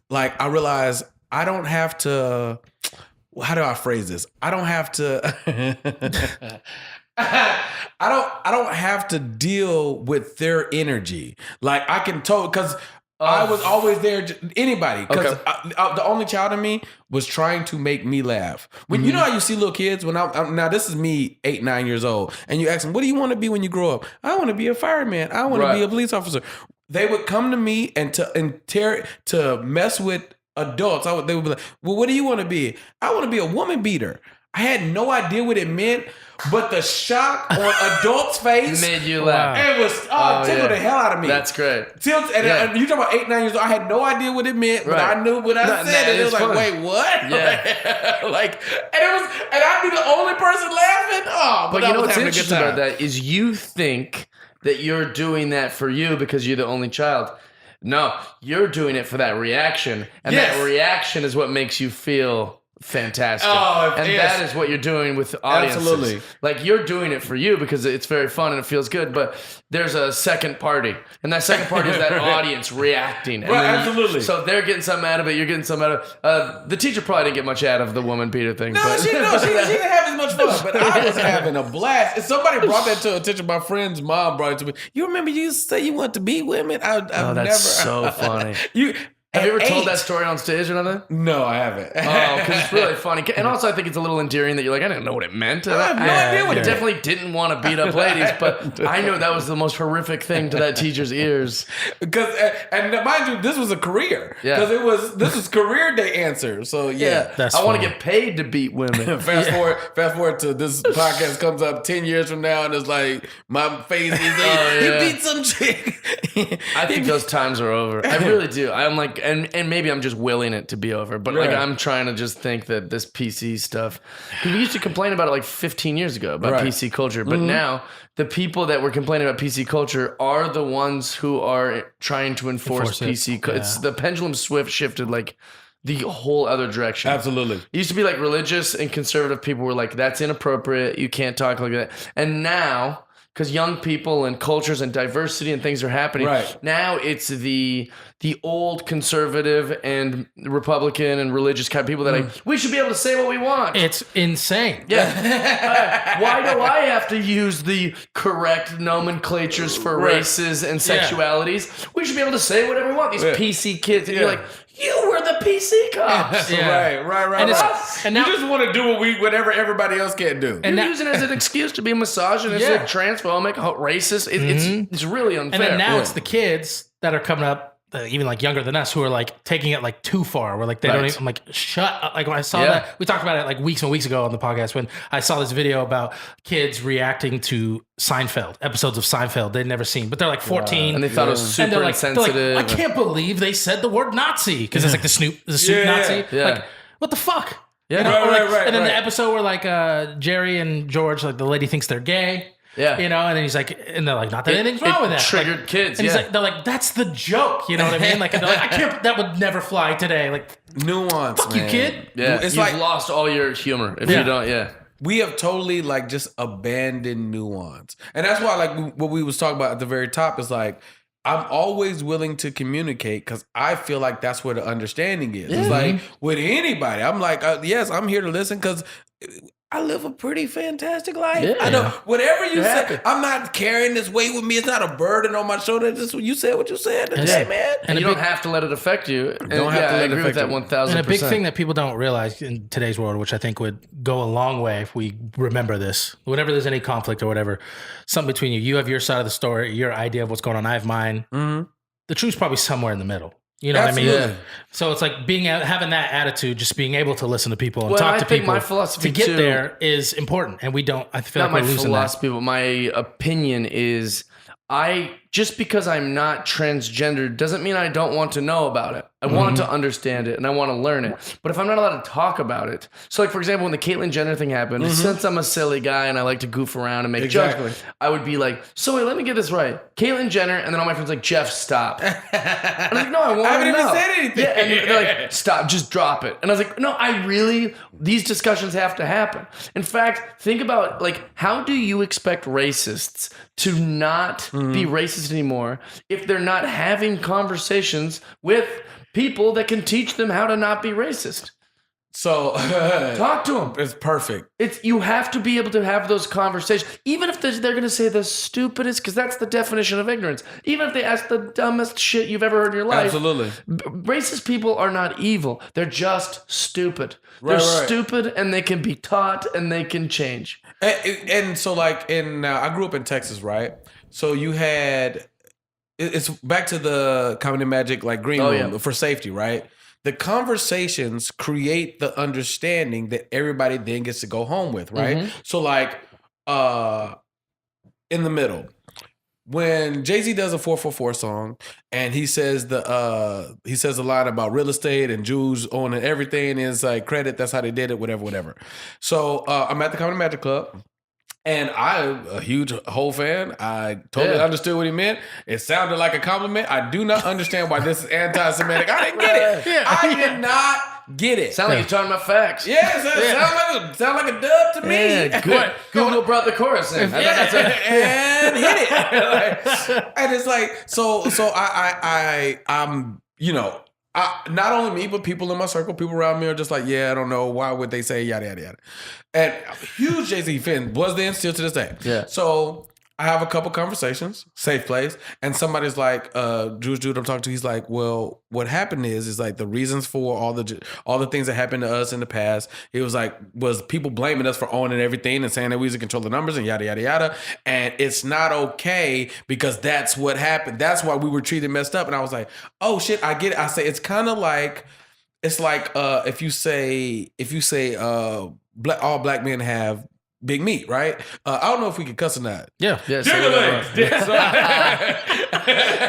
like I realized I don't have to, how do I phrase this? I don't have to I don't have to deal with their energy. Like I can because I was always there. Anybody, because the only child in me was trying to make me laugh. When you know how you see little kids when I'm now this is me 8, 9 years old, and you ask them, "What do you want to be when you grow up?" I want to be a fireman. I want to be a police officer. They would come to me and to mess with adults. They would be like, "Well, what do you want to be?" I want to be a woman beater. I had no idea what it meant, but the shock on adults' face Made you laugh. It was tickled the hell out of me. That's great. And you talking about 8, 9 years old. I had no idea what it meant, but I knew what I said, and it was like, fun. wait, what? Yeah. and I'd be the only person laughing. Oh, But I you know was what's having a good interesting time. about that is you think that you're doing that for you because you're the only child. No, you're doing it for that reaction. And that reaction is what makes you feel fantastic. Oh, and yes. that is what you're doing with audiences. Absolutely. Like you're doing it for you because it's very fun and it feels good, but there's a second party. And that second party is that audience reacting. And Right, then absolutely. So they're getting something out of it, you're getting something out of it. The teacher probably didn't get much out of the woman Peter thing. No, but she didn't have as much fun, but I was having a blast. And somebody brought that to attention. My friend's mom brought it to me. You remember you used to say you want to be women? I've Oh, that's never. so funny. Have you ever told that story on stage or nothing? No, I haven't. Oh, because it's really funny. And also, I think it's a little endearing that you're like, I didn't know what it meant. I have no idea what I it definitely didn't want to beat up ladies, but I know that was the most horrific thing to that teacher's ears. Because and mind you, this was a career. Yeah. Because this was career day answer. So yeah. That's I want to funny. get paid to beat women. Fast forward to this podcast comes up 10 years from now, and it's like my face is yeah. he beat some chick. I think those times are over. I really do. I'm like, like, and maybe I'm just willing it to be over, but like Right. I'm trying to just think that this PC stuff, because we used to complain about it like 15 years ago about Right. PC culture, but now the people that were complaining about PC culture are the ones who are trying to enforce PC. It's the pendulum shifted like the whole other direction. Absolutely. It used to be like religious and conservative people were like, that's inappropriate. You can't talk like that. And now, because young people and cultures and diversity and things are happening, Right. now it's the old conservative and Republican and religious kind of people that like, we should be able to say what we want. It's insane. Yeah. Why do I have to use the correct nomenclatures for races and sexualities? We should be able to say whatever we want. These PC kids. And you're like, you were the PC cops. Yeah. Right. And And now- you just want to do whatever everybody else can't do. You're using it as an excuse to be misogynistic, transphobic, racist. It's really unfair. And then now it's the kids that are coming up, even like younger than us, who are like taking it like too far. Where like they don't even, I'm like, shut up. Like when I saw that, we talked about it like weeks and weeks ago on the podcast when I saw this video about kids reacting to Seinfeld, episodes of Seinfeld they'd never seen, but they're like 14. and they thought it was super they're like, insensitive. I can't believe they said the word Nazi because it's like the Snoop Nazi. Yeah. Like, what the fuck? Yeah. You know, or like, Right. And then the episode where like Jerry and George, like the lady thinks they're gay. Yeah. You know, and then he's like, and they're like, not that anything's wrong with that. Triggered Like, kids. and Yeah. he's like, they're like, that's the joke. You know what I mean? Like, and they're like, I can't, that would never fly today. Like, Nuance, fuck you, kid. yeah. It's You've like lost all your humor if you don't. Yeah. we have totally like just abandoned nuance, and that's why like what we was talking about at the very top is like I'm always willing to communicate because I feel like that's where the understanding is. It's like with anybody, I'm like, yes, I'm here to listen because I live a pretty fantastic life. Yeah. I know whatever you say, happy. I'm not carrying this weight with me. It's not a burden on my shoulder. Just you said what you said. Hey, man. And you don't have to let it affect you. And Don't have to I let it agree with affect that you. 1,000%. And a big thing that people don't realize in today's world, which I think would go a long way if we remember this, whenever there's any conflict or whatever, something between you have your side of the story, your idea of what's going on, I have mine. The truth's probably somewhere in the middle. You know what I mean? Absolutely. So it's like having that attitude, just being able to listen to people and Well, talk I to think people my philosophy to get too- there is important. And we don't, I feel Not like my we're losing that. philosophy, but my opinion is just because I'm not transgender doesn't mean I don't want to know about it. I want to understand it and I want to learn it. But if I'm not allowed to talk about it, so like for example, when the Caitlyn Jenner thing happened, since I'm a silly guy and I like to goof around and make Exactly. jokes, I would be like, so wait, let me get this right. Caitlyn Jenner, and then all my friends like, Jeff, stop. And I'm like, no, I want to know. I haven't even said anything. Yeah, and they're like, stop, just drop it. And I was like, no, these discussions have to happen. In fact, think about like, how do you expect racists to not be racist anymore if they're not having conversations with people that can teach them how to not be racist? So Talk to them. it's perfect. You have to be able to have those conversations, even if they're going to say the stupidest, because that's the definition of ignorance. Even if they ask the dumbest shit you've ever heard in your life. Absolutely. Racist people are not evil. They're just stupid. They're Right. stupid, and they can be taught, and they can change. And so like I grew up in Texas, right? So you had it's back to the Comedy Magic like green room for safety, right? The conversations create the understanding that everybody then gets to go home with, right? So like in the middle, when Jay-Z does a 444 song and he says the line about real estate and Jews owning everything and it's like credit, that's how they did it, whatever. So I'm at the Comedy Magic Club. And I'm a huge Hov fan. I totally understood what he meant. It sounded like a compliment. I do not understand why this is anti-Semitic. I didn't get it. I did not get it. Sound like you're talking about facts. Yes, it sound like a dub to me. Yeah, good. Google brought the chorus in. And hit it. And it's like, so I'm, not only me, but people in my circle, people around me are just like, yeah, I don't know. Why would they say yada, yada, yada? And I'm a huge Jay-Z fan, was then, still to this day. Yeah. So I have a couple conversations, safe place, and somebody's like, Jewish dude I'm talking to, he's like, well, what happened is like the reasons for all the things that happened to us in the past, it was people blaming us for owning everything and saying that we used to control the numbers and yada, yada, yada. And it's not okay because that's what happened. That's why we were treated messed up. And I was like, oh shit, I get it. I say, it's kind of like, it's like if you say all black men have big meat, right? I don't know if we can cuss or not. Yeah. Yeah, Jiggle legs.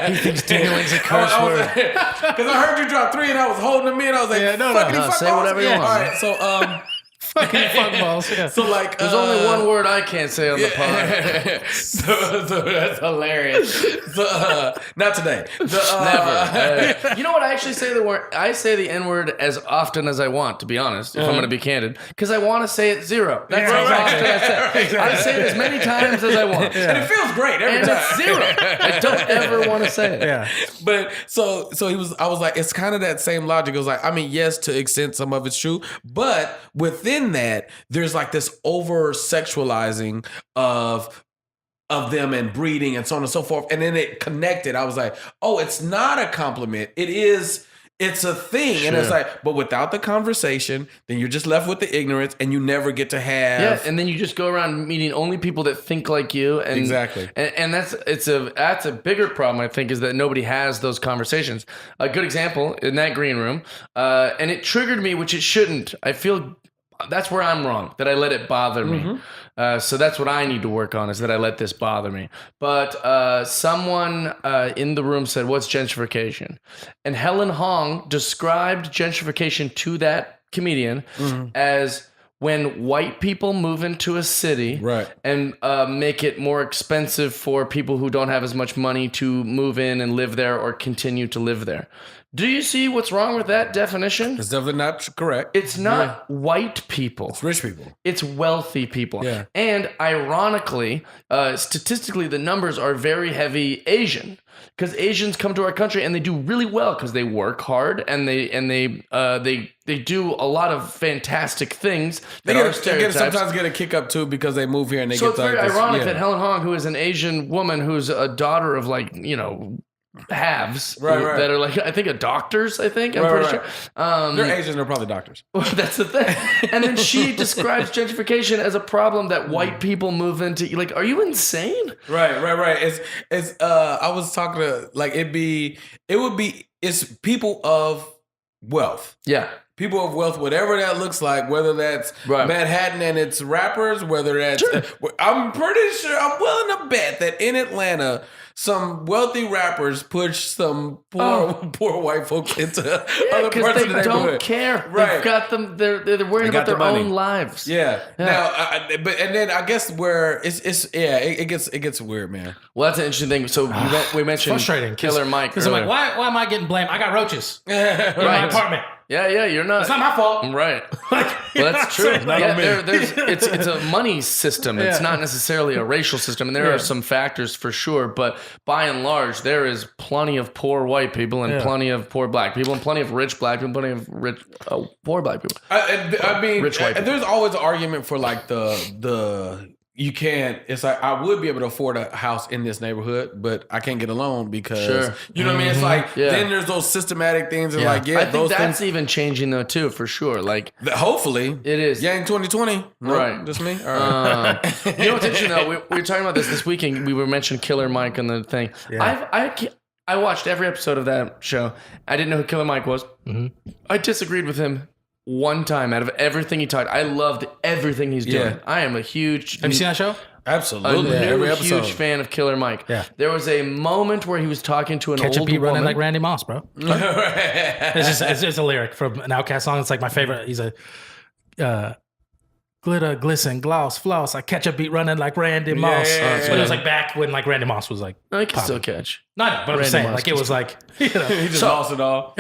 He thinks dingling's a curse word. Because I heard you drop 3 and I was holding them in. I was like, fuck say whatever you want. All right, so Fucking fuck balls. Yeah. so like There's only one word I can't say on the pod. so that's hilarious. So, not today. Never. You know what? I actually say the word. I say the N word as often as I want. To be honest, if I'm going to be candid, because I want to say it 0. That's how often I say it. I say it as many times as I want, And it feels great every and time. it's 0. I don't ever want to say it. Yeah. But so I was like, it's kind of that same logic. It was like, I mean, yes, to extent some of it's true, but within that, there's like this over sexualizing of them and breeding and so on and so forth. And then it connected. I was like, oh, it's not a compliment. It's a thing. And it's like, but without the conversation, then you're just left with the ignorance and you never get to have. Yeah, and then you just go around meeting only people that think like you. And, Exactly. And that's a bigger problem, I think, is that nobody has those conversations. A good example in that green room, and it triggered me, which it shouldn't. I feel that's where I'm wrong, that I let it bother me. So that's what I need to work on, is that I let this bother me. But someone in the room said, what's gentrification? And Helen Hong described gentrification to that comedian as when white people move into a city and make it more expensive for people who don't have as much money to move in and live there or continue to live there. Do you see what's wrong with that definition? It's definitely not correct. It's not white people. It's rich people. It's wealthy people. Yeah. And ironically, statistically, the numbers are very heavy Asian, because Asians come to our country and they do really well because they work hard and they do a lot of fantastic things that are stereotypes. Sometimes get a kick up too because they move here and they So get it's very this, ironic that Helen Hong, who is an Asian woman who's a daughter of halves that are like, I think, doctors, I'm pretty sure. They're Asians, they're probably doctors. That's the thing. And then she describes gentrification as a problem that white people move into. Like, are you insane? Right. It's I was talking to, like, it's people of wealth. Yeah. People of wealth, whatever that looks like, whether that's Manhattan and its rappers, whether that's... I'm pretty sure, I'm willing to bet that in Atlanta, some wealthy rappers push some poor white folks into other parts of the neighborhood. Because they don't care. Right. They've got them, they're worried about their own lives. Yeah. Now, and then I guess where it gets weird, man. Well, that's an interesting thing. So we mentioned frustrating. Killer Mike. Because I'm like, why am I getting blamed? I got roaches in my apartment. Yeah, you're not. It's not my fault. Right. Well, that's true. It's a money system. It's not necessarily a racial system. And there are some factors for sure. But by and large, there is plenty of poor white people and plenty of poor black people and plenty of rich black people and plenty of rich poor black people. I mean, rich white people. There's always an argument for like the you can't. It's like, I would be able to afford a house in this neighborhood, but I can't get a loan because you know what I mean. It's like then there's those systematic things and I think those that's things even changing though too, for sure. Like hopefully it is. Yang 2020, right? Just me. All right. You know what's interesting though? We were talking about this weekend. We were mentioning Killer Mike and the thing. Yeah. I watched every episode of that show. I didn't know who Killer Mike was. I disagreed with him one time out of everything he talked. I loved everything he's doing. I am a huge... Have you seen that show? Absolutely. A huge fan of Killer Mike. Yeah. There was a moment where he was talking to an old Catch a beat woman. running like Randy Moss, bro. It's a lyric from an Outkast song. It's like my favorite. He's a... glitter, glisten, gloss, floss. I catch a beat running like Randy Moss. But it was like back when like Randy Moss was like... I can still catch. No, but I'm saying Moss, like it was like... he just lost it all.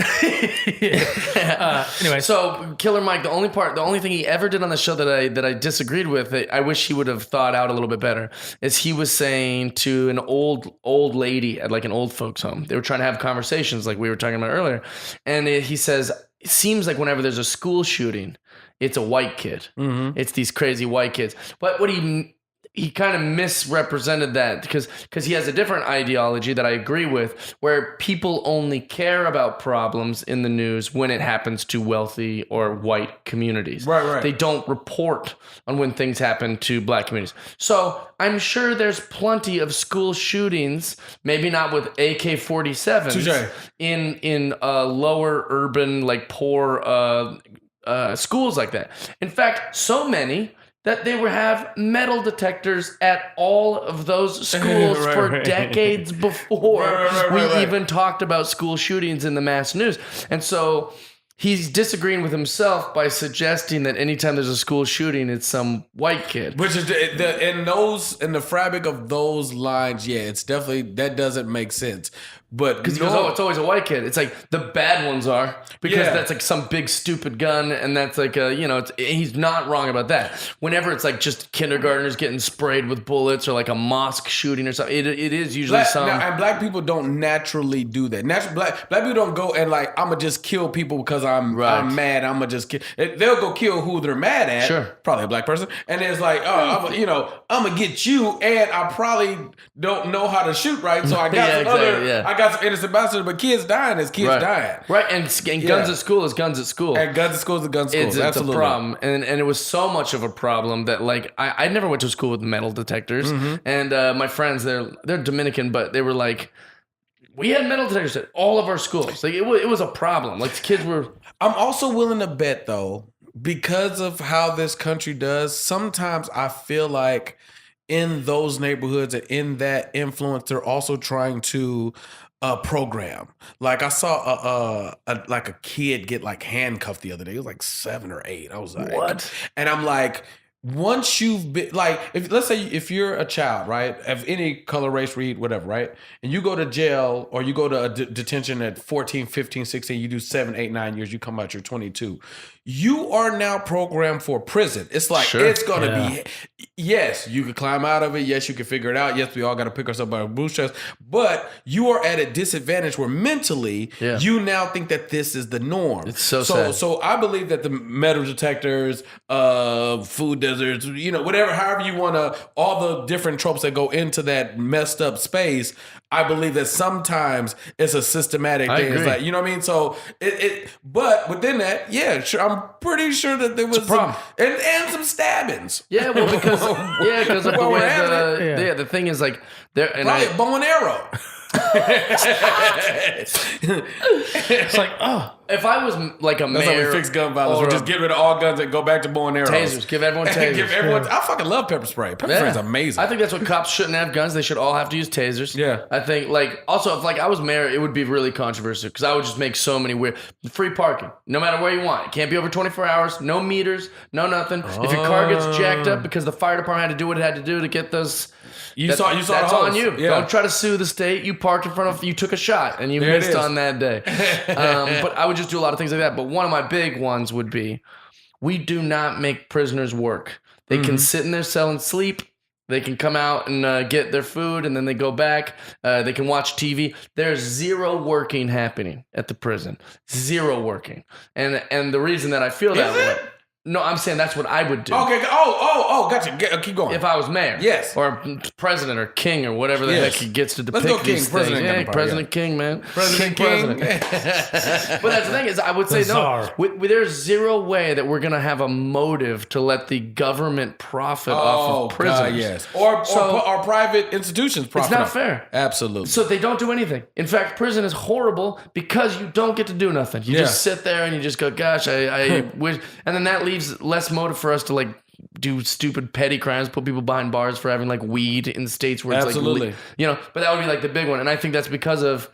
Anyway, so Killer Mike, the only thing he ever did on the show that I disagreed with, I wish he would have thought out a little bit better, is he was saying to an old lady at like an old folks home. They were trying to have conversations like we were talking about earlier. And he says, it seems like whenever there's a school shooting, it's a white kid. It's these crazy white kids. But what he kind of misrepresented that because he has a different ideology that I agree with, where people only care about problems in the news when it happens to wealthy or white communities. Right. They don't report on when things happen to black communities. So I'm sure there's plenty of school shootings, maybe not with AK-47s in lower urban, like poor schools like that. In fact, so many that they would have metal detectors at all of those schools for decades before we even talked about school shootings in the mass news. And so he's disagreeing with himself by suggesting that anytime there's a school shooting, it's some white kid. Which is in the fabric of those lines, yeah, it's definitely, that doesn't make sense. But Because he goes, oh, it's always a white kid. It's like the bad ones are because Yeah. that's like some big stupid gun, and that's like he's not wrong about that. Whenever it's like just kindergartners getting sprayed with bullets or like a mosque shooting or something, it is usually and black people don't naturally do that. Black people don't go and like, I'm gonna just kill people because I'm mad. I'm gonna just kill. They'll go kill who they're mad at. Sure. Probably a black person, and it's like, oh, I'm gonna get you, and I probably don't know how to shoot right, so I got I got some innocent bystanders, but kids dying is kids dying. Right, and guns at school is guns at school. And guns at school is guns at school. It's a problem, and it was so much of a problem that like I never went to school with metal detectors, and my friends they're Dominican, but they were like, we had metal detectors at all of our schools. Like it was a problem. Like the kids were. I'm also willing to bet though, because of how this country does, sometimes I feel like in those neighborhoods and in that influence, they're also trying to program. Like I saw a kid get like handcuffed the other day. It was like 7 or 8. I was like, What? And I'm like, once you've been like, let's say if you're a child, right, of any color, race, read, whatever, right, and you go to jail or you go to a detention at 14, 15, 16, you do 7, 8, 9 years, you come out, you're 22. You are now programmed for prison. It's like, it's going to be, yes, you can climb out of it. Yes, you can figure it out. Yes, we all got to pick ourselves by our bootstraps. But you are at a disadvantage where mentally, you now think that this is the norm. It's so sad. So I believe that the metal detectors, food deserts, whatever, however you want to, all the different tropes that go into that messed up space, I believe that sometimes it's a systematic thing. It's like, you know what I mean? So but within that, yeah, sure, I'm pretty sure that there was some, and some stabbings. Yeah, well, because of the way the thing is like there and probably a bow and arrow. It's like, oh, if I was like a That's how mayor, we fix gun violence. We just get rid of all guns and go back to bow and arrows. tasers, give everyone tasers. Give everyone. I fucking love pepper spray. Pepper spray is amazing. I think that's what cops shouldn't have guns. They should all have to use tasers. Yeah. I think like also if like I was mayor, it would be really controversial because I would just make so many weird free parking, no matter where you want. It can't be over 24 hours. No meters. No nothing. If your car gets jacked up because the fire department had to do what it had to do to get those. You saw that's the on hose. you. Yeah. Don't try to sue the state. You parked in front of. You took a shot and you There it missed is. on that day. But I would just do a lot of things like that. But one of my big ones would be, we do not make prisoners work. They can sit in their cell and sleep. They can come out and get their food, and then they go back. They can watch TV. There's zero working happening at the prison. Zero working. And the reason that I feel that way. No, I'm saying that's what I would do. Okay. Oh, gotcha. Keep going. If I was mayor. Yes. Or president or king or whatever the heck he gets to depict Let's go these king. President things. Empire, President King, man. President King. King. But that's the thing is, I would say Bizarre. no. There's zero way that we're going to have a motive to let the government profit off of prisoners. God, yes. Or private institutions profit. It's not off. fair. Absolutely. So they don't do anything. In fact, prison is horrible because you don't get to do nothing. You just sit there and you just go, gosh, I wish. And then that leaves less motive for us to like do stupid petty crimes, put people behind bars for having like weed in states where it's Absolutely. like, but that would be like the big one. And I think that's because of,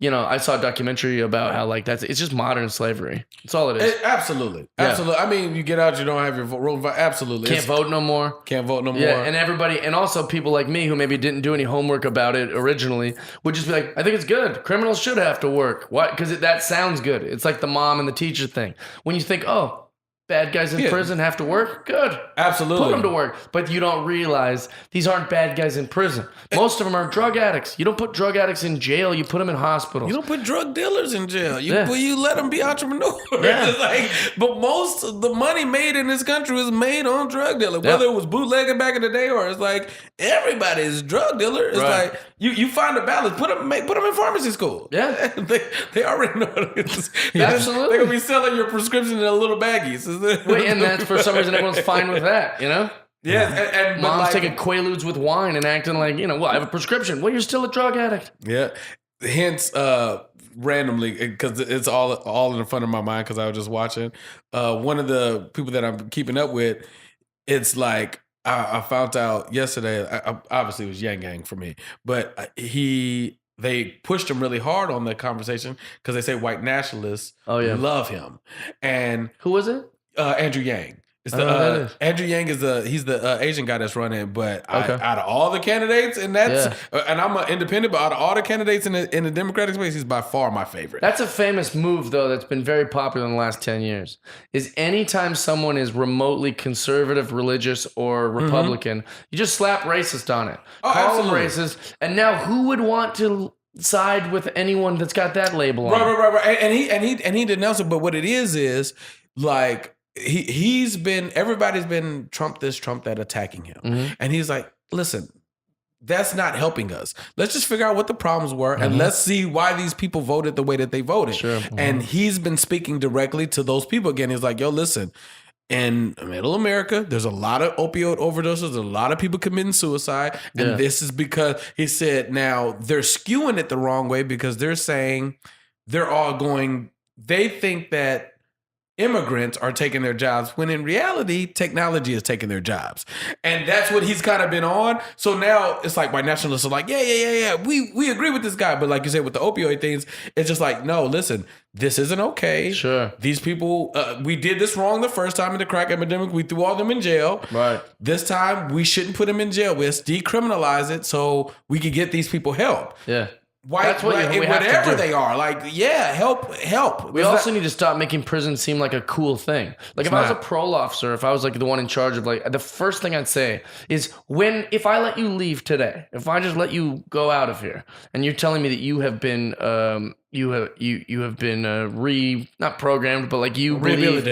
I saw a documentary about how like it's just modern slavery. That's all it is. Absolutely. Yeah. Absolutely. I mean, you get out, you don't have your vote. Absolutely. Can't vote no more. Can't vote no more. Yeah, and everybody, and also people like me who maybe didn't do any homework about it originally would just be like, I think it's good. Criminals should have to work. Why? Because that sounds good. It's like the mom and the teacher thing. When you think, oh, bad guys in prison have to work? Good. Absolutely. Put them to work. But you don't realize these aren't bad guys in prison. Most of them are drug addicts. You don't put drug addicts in jail. You put them in hospitals. You don't put drug dealers in jail. You let them be entrepreneurs. Yeah. But most of the money made in this country is made on drug dealing. Whether it was bootlegging back in the day or it's like everybody is a drug dealer. It's like you find a balance. Put them in pharmacy school. Yeah. they already know it. Absolutely. They're going to be selling your prescription in a little baggies. Wait, and that's for some reason everyone's fine with that, Yes, and Mom's like, taking Quaaludes with wine and acting like, well, I have a prescription. Well, you're still a drug addict. Yeah. Hence, randomly, because it's all in the front of my mind because I was just watching. One of the people that I'm keeping up with, it's like I found out yesterday. Obviously, it was Yang Gang for me, but they pushed him really hard on the conversation because they say white nationalists love him, and Who was it? Andrew Yang. It's the Andrew Yang he's the Asian guy that's running, but out of all the candidates, and and I'm an independent, but out of all the candidates in the Democratic space, he's by far my favorite. That's a famous move, though, that's been very popular in the last 10 years. Is anytime someone is remotely conservative, religious, or Republican, you just slap racist on it. Call them racist. And now who would want to side with anyone that's got that label on? Right. And he denounced it, but what it is like, everybody's been Trump this, Trump that, attacking him. And he's like, listen, that's not helping us. Let's just figure out what the problems were and let's see why these people voted the way that they voted. Sure. And he's been speaking directly to those people again. He's like, yo, listen, in middle America, there's a lot of opioid overdoses, there's a lot of people committing suicide. And this is because, he said, now they're skewing it the wrong way because they're saying they think that immigrants are taking their jobs when in reality, technology is taking their jobs. And that's what he's kind of been on. So now it's like white nationalists are like, yeah. We agree with this guy. But like you said, with the opioid things, it's just like, no, listen, this isn't okay. Sure. These people, we did this wrong the first time in the crack epidemic. We threw all them in jail. Right. This time, we shouldn't put them in jail. Let's decriminalize it so we can get these people help. Yeah. White, whatever they are, like, help. We also need to stop making prison seem like a cool thing. Like, if I was a parole officer, if I was like the one in charge of, like, the first thing I'd say is, if I let you leave today, if I just let you go out of here, and you're telling me that you have been you have been not programmed, but like you believe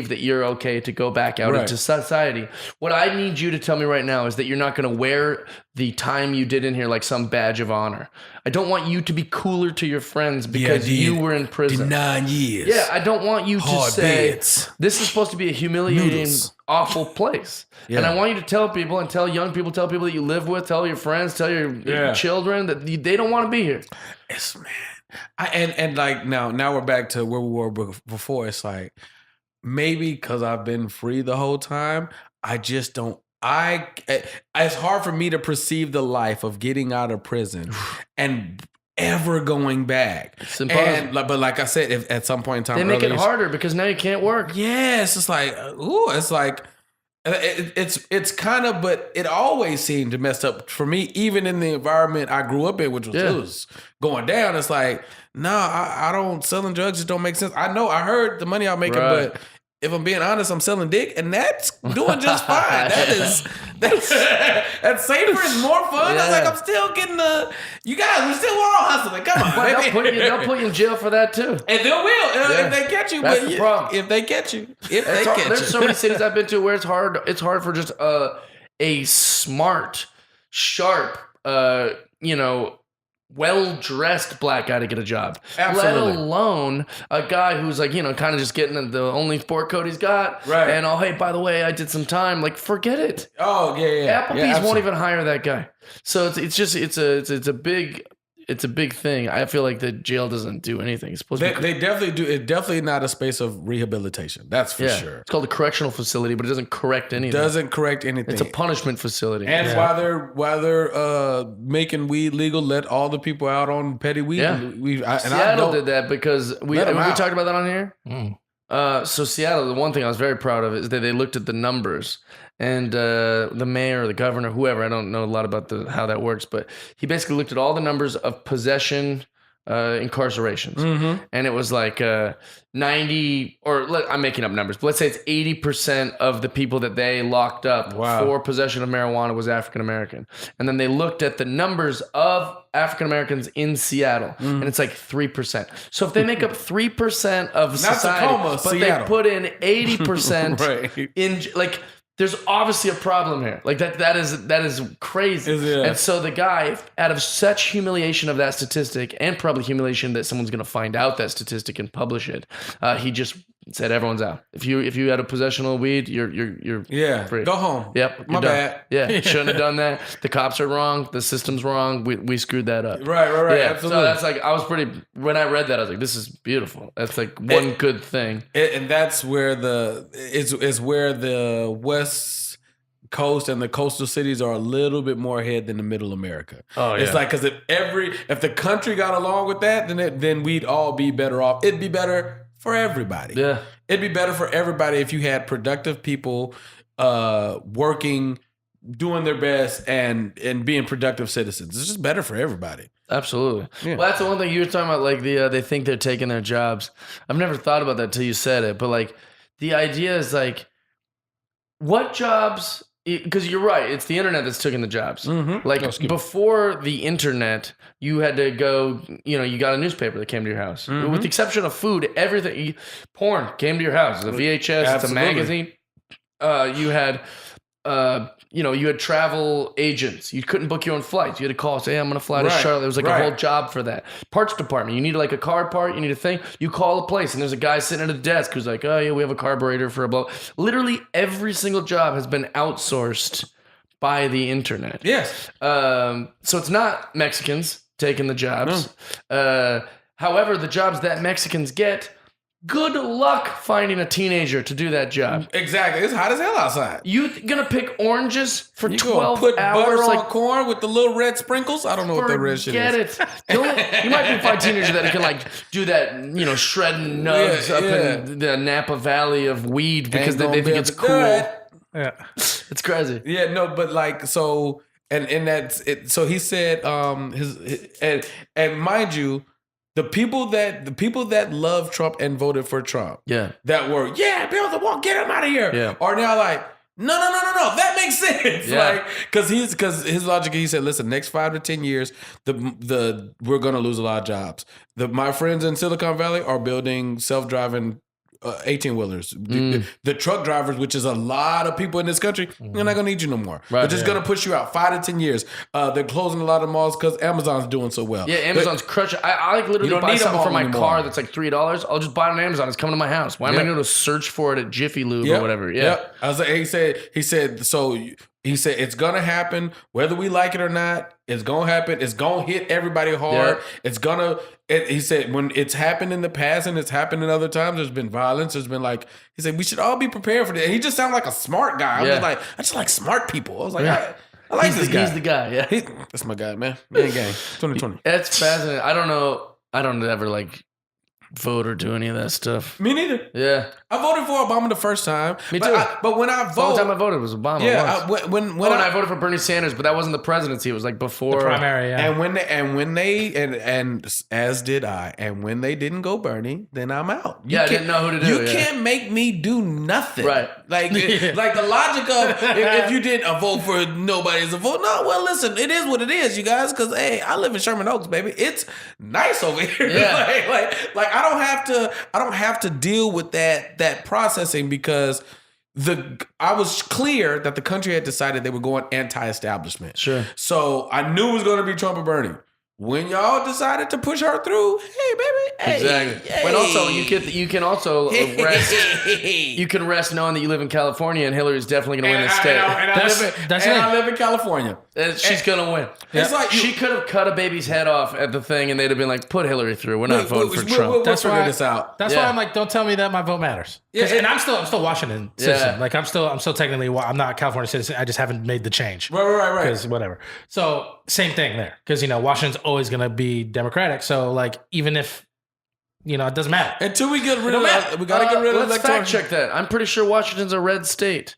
that you're okay to go back out into society. What I need you to tell me right now is that you're not going to wear the time you did in here like some badge of honor. I don't want you to be cooler to your friends because you were in prison. 9 years. Yeah, I don't want you to say this is supposed to be a humiliating, awful place. Yeah. And I want you to tell people and tell young people, tell people that you live with, tell your friends, tell your children that they don't want to be here. Yes, man. And like now we're back to where we were before. It's like, maybe because I've been free the whole time, I just don't. It's hard for me to perceive the life of getting out of prison and ever going back. It's impossible. But like I said, if at some point in time they make it harder because now you can't work. Yes, it's like it's like. It's kind of, but it always seemed to mess up for me, even in the environment I grew up in, which was, it was going down. It's like, I don't, selling drugs just don't make sense. I know, I heard the money I'm making, but if I'm being honest, I'm selling dick, and that's doing just fine. That's safer and more fun. I was like, I'm still getting you guys, we still all hustling. Come on, baby. They'll put you in jail for that too. And they will if they catch you. That's the problem. If they catch you. There's so many cities I've been to where it's hard for just a smart, sharp, well-dressed black guy to get a job. Absolutely. Let alone a guy who's like, kind of just getting the only sport coat he's got. Right. And, hey, by the way, I did some time. Like, forget it. Oh, yeah. Applebee's won't even hire that guy. So it's a big thing. I feel like the jail doesn't do anything. It's supposed to be. They definitely do. It's definitely not a space of rehabilitation. That's for sure. It's called a correctional facility, but it doesn't correct anything. It's a punishment facility. And while they're making weed legal, let all the people out on petty weed. Yeah. Seattle did that because we talked about that on here. So Seattle, the one thing I was very proud of is that they looked at the numbers. And the mayor or the governor, whoever, I don't know a lot about how that works, but he basically looked at all the numbers of possession incarcerations. Mm-hmm. And it was like 90, I'm making up numbers, but let's say it's 80% of the people that they locked up for possession of marijuana was African-American. And then they looked at the numbers of African-Americans in Seattle, and it's like 3%. So if they make up 3% of society, but Seattle. They put in 80% in, like, there's obviously a problem here. Like that is crazy. And so the guy, out of such humiliation of that statistic, and probably humiliation that someone's going to find out that statistic and publish it, he just said everyone's out. If you had a possessional weed, you're free. Go home. Yep, My you're done. bad. Yeah, shouldn't have done that. The cops are wrong. The system's wrong. We screwed that up. Right. Yeah, Absolutely. so that's like when I read that, I was like, this is beautiful. That's like one good thing. And that's where it's where the West Coast and the coastal cities are a little bit more ahead than the Middle America. Oh, yeah. It's like because if the country got along with that, then we'd all be better off. It'd be better for everybody. Yeah. It'd be better for everybody if you had productive people working, doing their best, and being productive citizens. It's just better for everybody. Absolutely. Yeah. Well, that's the one thing you were talking about, like they think they're taking their jobs. I've never thought about that till you said it, but like the idea is like, what jobs? Because you're right, it's the internet that's taking the jobs. Mm-hmm. Like before the internet, you had to go. You got a newspaper that came to your house. Mm-hmm. With the exception of food, everything, porn came to your house. It's a VHS. Absolutely. It's a magazine. You had. You had travel agents. You couldn't book your own flights. You had to call, say, hey, I'm going to fly to Right, Charlotte. There was like right. a whole job for that. Parts department. You need like a car part. You need a thing. You call a place and there's a guy sitting at a desk who's like, oh yeah, we have a carburetor for a blow. Literally every single job has been outsourced by the internet. Yes. So it's not Mexicans taking the jobs. However, the jobs that Mexicans get, good luck finding a teenager to do that job. Exactly. It's hot as hell outside. You gonna pick oranges for You 12 gonna put hours? butter on Like, corn with the little red sprinkles? I don't know what that red shit forget is. it. You might find teenagers that can like do that, shredding nugs up in the Napa Valley of weed because Ain't they gonna think be it's able to do cool. it. Yeah. It's crazy. Yeah, no, but like so, and that's it. So he said, and mind you, the people that love Trump and voted for Trump, Yeah. that were build the wall, get him out of here, Yeah. are now like, no, that makes sense, Yeah. like because his logic, he said, listen, next 5 to 10 years, we're gonna lose a lot of jobs. My friends in Silicon Valley are building self-driving 18-wheelers. The truck drivers, which is a lot of people in this country, they're not going to need you no more. Right, they're just going to push you out 5 to 10 years. They're closing a lot of malls because Amazon's doing so well. Yeah, Amazon's crushing. I like literally You don't buy need a something for mall my anymore. car that's like $3. I'll just buy it on Amazon. It's coming to my house. Why am I Yep. going to search for it at Jiffy Lube or Yep. whatever? Yeah. Yep. I was like, he said, so he said, it's going to happen whether we like it or not. It's going to happen. It's going to hit everybody hard. Yeah. He said, when it's happened in the past and it's happened in other times, there's been violence. There's been like, he said, we should all be prepared for that. And he just sounded like a smart guy. I just like smart people. I was like, Yeah. I like He's this the, guy. He's the guy. Yeah. That's my guy, man. Gang, 2020. That's fascinating. I don't know. I don't ever like vote or do any of that stuff. Me neither. Yeah. I voted for Obama the first time. Me but too. But when I The only time I vote, voted was Obama. yeah, once. when And I voted for Bernie Sanders, but that wasn't the presidency. It was like before. Primary, yeah. and as did I. And when they didn't go Bernie, then I'm out. Yeah, I didn't know who to do, You yeah. can't make me do nothing. Right. Like like the logic of if you didn't vote for nobody's a vote. No, well, listen, it is what it is, you guys. Because hey, I live in Sherman Oaks, baby. It's nice over here. Yeah. like I don't have to deal with that processing because I was clear that the country had decided they were going anti-establishment. Sure. So I knew it was going to be Trump or Bernie. When y'all decided to push her through, hey baby, hey, Exactly. hey. But also, you can also rest. You can rest knowing that you live in California and Hillary's definitely going to win the state. I live in California. She's going to win. It's like She could have cut a baby's head off at the thing and they'd have been like, put Hillary through. We're not voting for Trump. We'll That's figure why- this out. That's Yeah. why I'm like, don't tell me that my vote matters. Yeah, And I'm still Washington citizen. Yeah. Like I'm still technically, I'm not a California citizen. I just haven't made the change. Right. Because whatever. So same thing there. Because Washington's always going to be Democratic. So like even if it doesn't matter. Until we get rid of, we gotta get rid of Let's electoral. fact check that. I'm pretty sure Washington's a red state.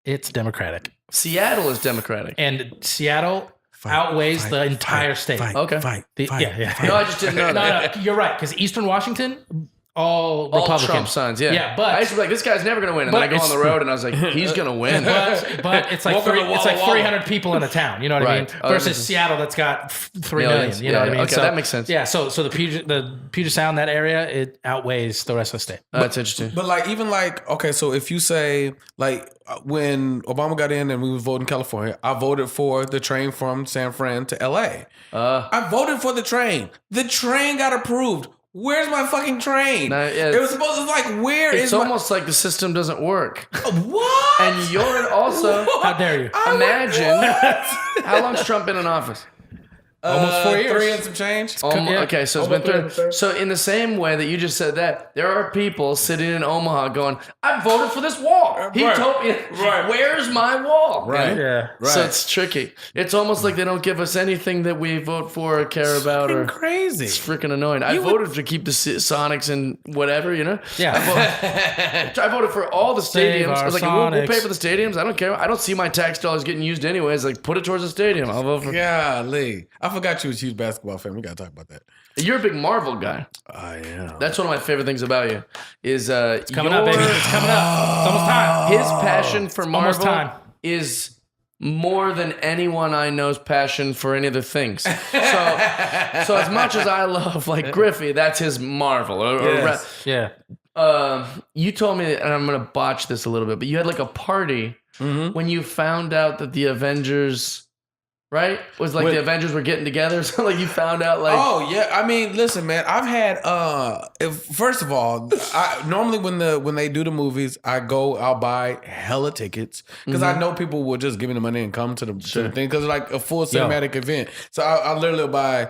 It's Democratic, Seattle is Democratic. and Seattle outweighs the entire state. Okay. Fight. Yeah. No, I just didn't know that. No, you're right. Because Eastern Washington, all All Republican. Trump signs, yeah. Yeah, but- I used to be like, this guy's never going to win. And then I But go on the it's- road and I was like, he's going to win. But it's like Welcome to Walla Walla. 300 people in a town. You know what I mean? Right. Oh, that Versus makes sense. Seattle that's got 3 Millions. million. You know what I Yeah, mean? okay, that makes sense. Yeah. So the Puget Sound, that area, it outweighs the rest of the state. That's interesting. But like even like okay, so if you say like when Obama got in and we was voting California, I voted for the train from San Fran to LA. I voted for the train. The train got approved. Where's my fucking train? No, it was supposed to like, where is It's almost like the system doesn't work. what? And you're also How dare you? imagine how long's Trump been in office? Almost 4 years. 3 and some change. Yeah. Okay, so it's been through. So in the same way that you just said that, there are people sitting in Omaha going, "I voted for this wall. He Right. told me, Right. where's my wall?" Right. Yeah. Right. So it's tricky. It's almost like they don't give us anything that we vote for or care about. Or crazy. it's freaking annoying. I voted to keep the Sonics and whatever, you know. Yeah. I voted for all the Save stadiums. I our was like, we'll Sonics. pay for the stadiums. I don't care. I don't see my tax dollars getting used anyways. Like, put it towards the stadium. I'll vote for. Golly. I forgot you was a huge basketball fan. We got to talk about that. You're a big Marvel guy. I am. That's one of my favorite things about you. Is It's coming up, baby. It's coming up. It's almost time. His passion for almost Marvel time. is more than anyone I know's passion for any other things. So as much as I love like Griffey, that's his Marvel. Yes. Yeah. You told me, and I'm gonna botch this a little bit, but you had like a party when you found out that the Avengers, right? Was like the Avengers were getting together. So like you found out like Oh yeah, I mean, listen, man. I've had. First of all, I normally when they do the movies, I'll buy hella tickets because I know people will just give me the money and come to the thing because it's like a full cinematic event. So I literally buy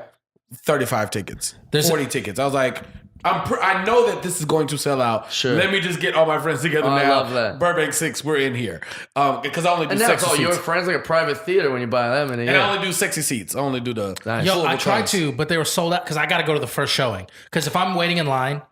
35 tickets, 40 tickets. I was like. I know that this is going to sell out. Sure. Let me just get all my friends together now. I love that. Burbank 6, we're in here. Because I only do and sexy that's all seats. your friends like a private theater when you buy them. And And I only do sexy seats. I only do the Nice. Yo, full I tried reclines. to, but they were sold out because I got to go to the first showing. Because if I'm waiting in line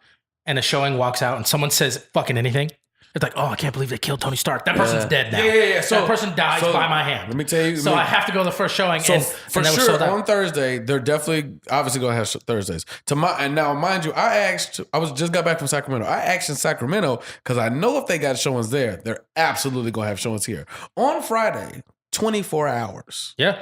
and a showing walks out and someone says fucking anything, it's like, oh, I can't believe they killed Tony Stark. That person's dead now. Yeah. So that person dies by my hand. Let me tell you. So I have to go to the first showing. So and for and they were sure sold out. on Thursday, they're definitely obviously gonna have Thursdays. And now mind you, I just got back from Sacramento. I asked in Sacramento because I know if they got showings there, they're absolutely gonna have showings here on Friday. 24 hours. Yeah.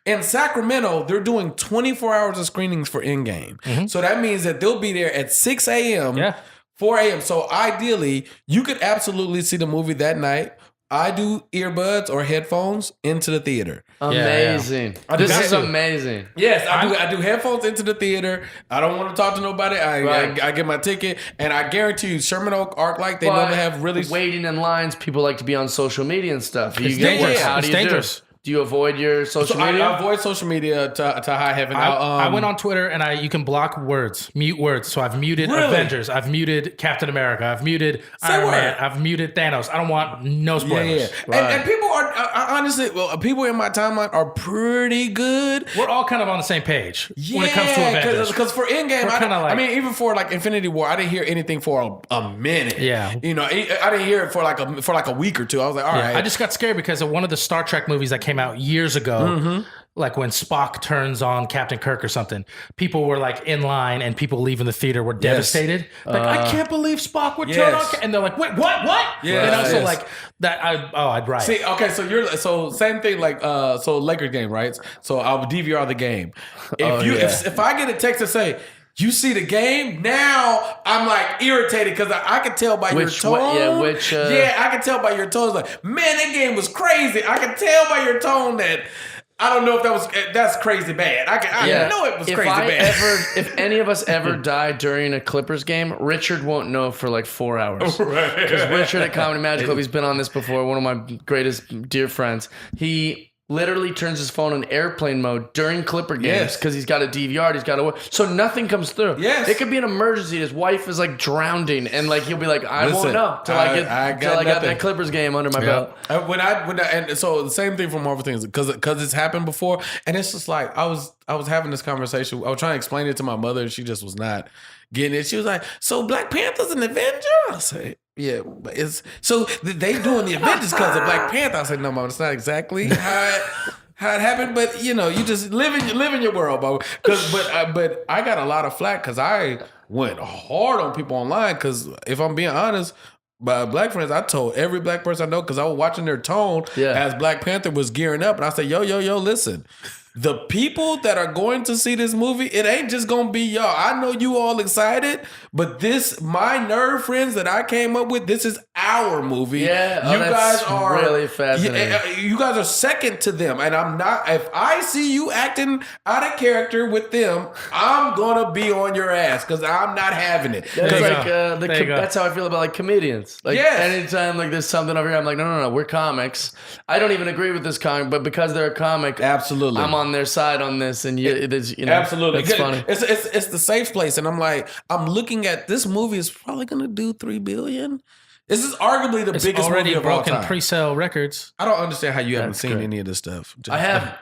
In Sacramento, they're doing 24 hours of screenings for Endgame. So that means that they'll be there at 6 a.m. Yeah. 4 a.m. So ideally, you could absolutely see the movie that night. I do earbuds or headphones into the theater. amazing. I This got is to. amazing. Yes, I do headphones into the theater. I don't want to talk to nobody. I get my ticket, and I guarantee you, Sherman Oak, ArcLight, they normally have really. waiting in lines. People like to be on social media and stuff. You It's get dangerous. How It's do you dangerous. do it? Do you avoid your social I media? avoid social media to high heaven. I went on Twitter and you can block words, mute words. So I've muted Really? Avengers, I've muted Captain America, I've muted Iron Man, I've muted Thanos. I don't want no spoilers. And people are honestly, people in my timeline are pretty good. We're all kind of on the same page when it comes to Avengers. Because for Endgame, We're kinda I mean, even for like Infinity War, I didn't hear anything for a minute. Yeah. you know, I didn't hear it for like a week or two. I was like, all right. I just got scared because of one of the Star Trek movies that came out years ago. Like when Spock turns on Captain Kirk or something, people were like in line and people leaving the theater were devastated. Like, I can't believe Spock would turn on, and they're like, wait, what? Yes, you know, so yes. like that. I'd riot. See, okay, so same thing like so Lakers game, right? So I'll DVR the game. If I get a text to say you see the game, now I'm like irritated because I can tell by your tone. I can tell by your tone. Like, man, that game was crazy. I can tell by your tone that I don't know if that's crazy bad. I know it was crazy bad. If any of us ever die during a Clippers game, Richard won't know for like 4 hours. Right. Because Richard at Comedy Magic Club, he's been on this before, one of my greatest dear friends. He literally turns his phone on airplane mode during Clipper games because he's got a DVR, he's got a so nothing comes through. Yes. It could be an emergency. His wife is like drowning, and like he'll be like, I won't know till I got that Clippers game under my belt. And so the same thing for Marvel things because it's happened before, and it's just like I was having this conversation. I was trying to explain it to my mother, and she just was not getting it. She was like, "So Black Panther's an Avenger?" I say, "Yeah, but it's so they doing the Avengers because of Black Panther." I said, "No, Mom, it's not exactly how it happened, but you know, you just live in your world, Bob." But I got a lot of flack because I went hard on people online because if I'm being honest. By black friends, I told every black person I know because I was watching their tone as Black Panther was gearing up, and I said, "Yo, listen, the people that are going to see this movie, it ain't just gonna be y'all. I know you all excited, but my nerd friends that I came up with, this is our movie. Yeah, you guys that's are really fascinating. You guys are second to them, and I'm not. If I see you acting out of character with them, I'm gonna be on your ass because I'm not having it. That's There you like go. There you go. that's how I feel about like comedians. Like Yes. anytime like there's something over here, I'm like, no, we're comics. I don't even agree with this comic, but because they're a comic, Absolutely. I'm on their side on this, and it's Absolutely, it's funny. It's the safe place, and I'm looking at this movie is probably gonna do $3 billion. This is arguably the It's biggest already movie of all broken time. pre-sale records. I don't understand how you haven't That's seen great. any of this stuff. I have.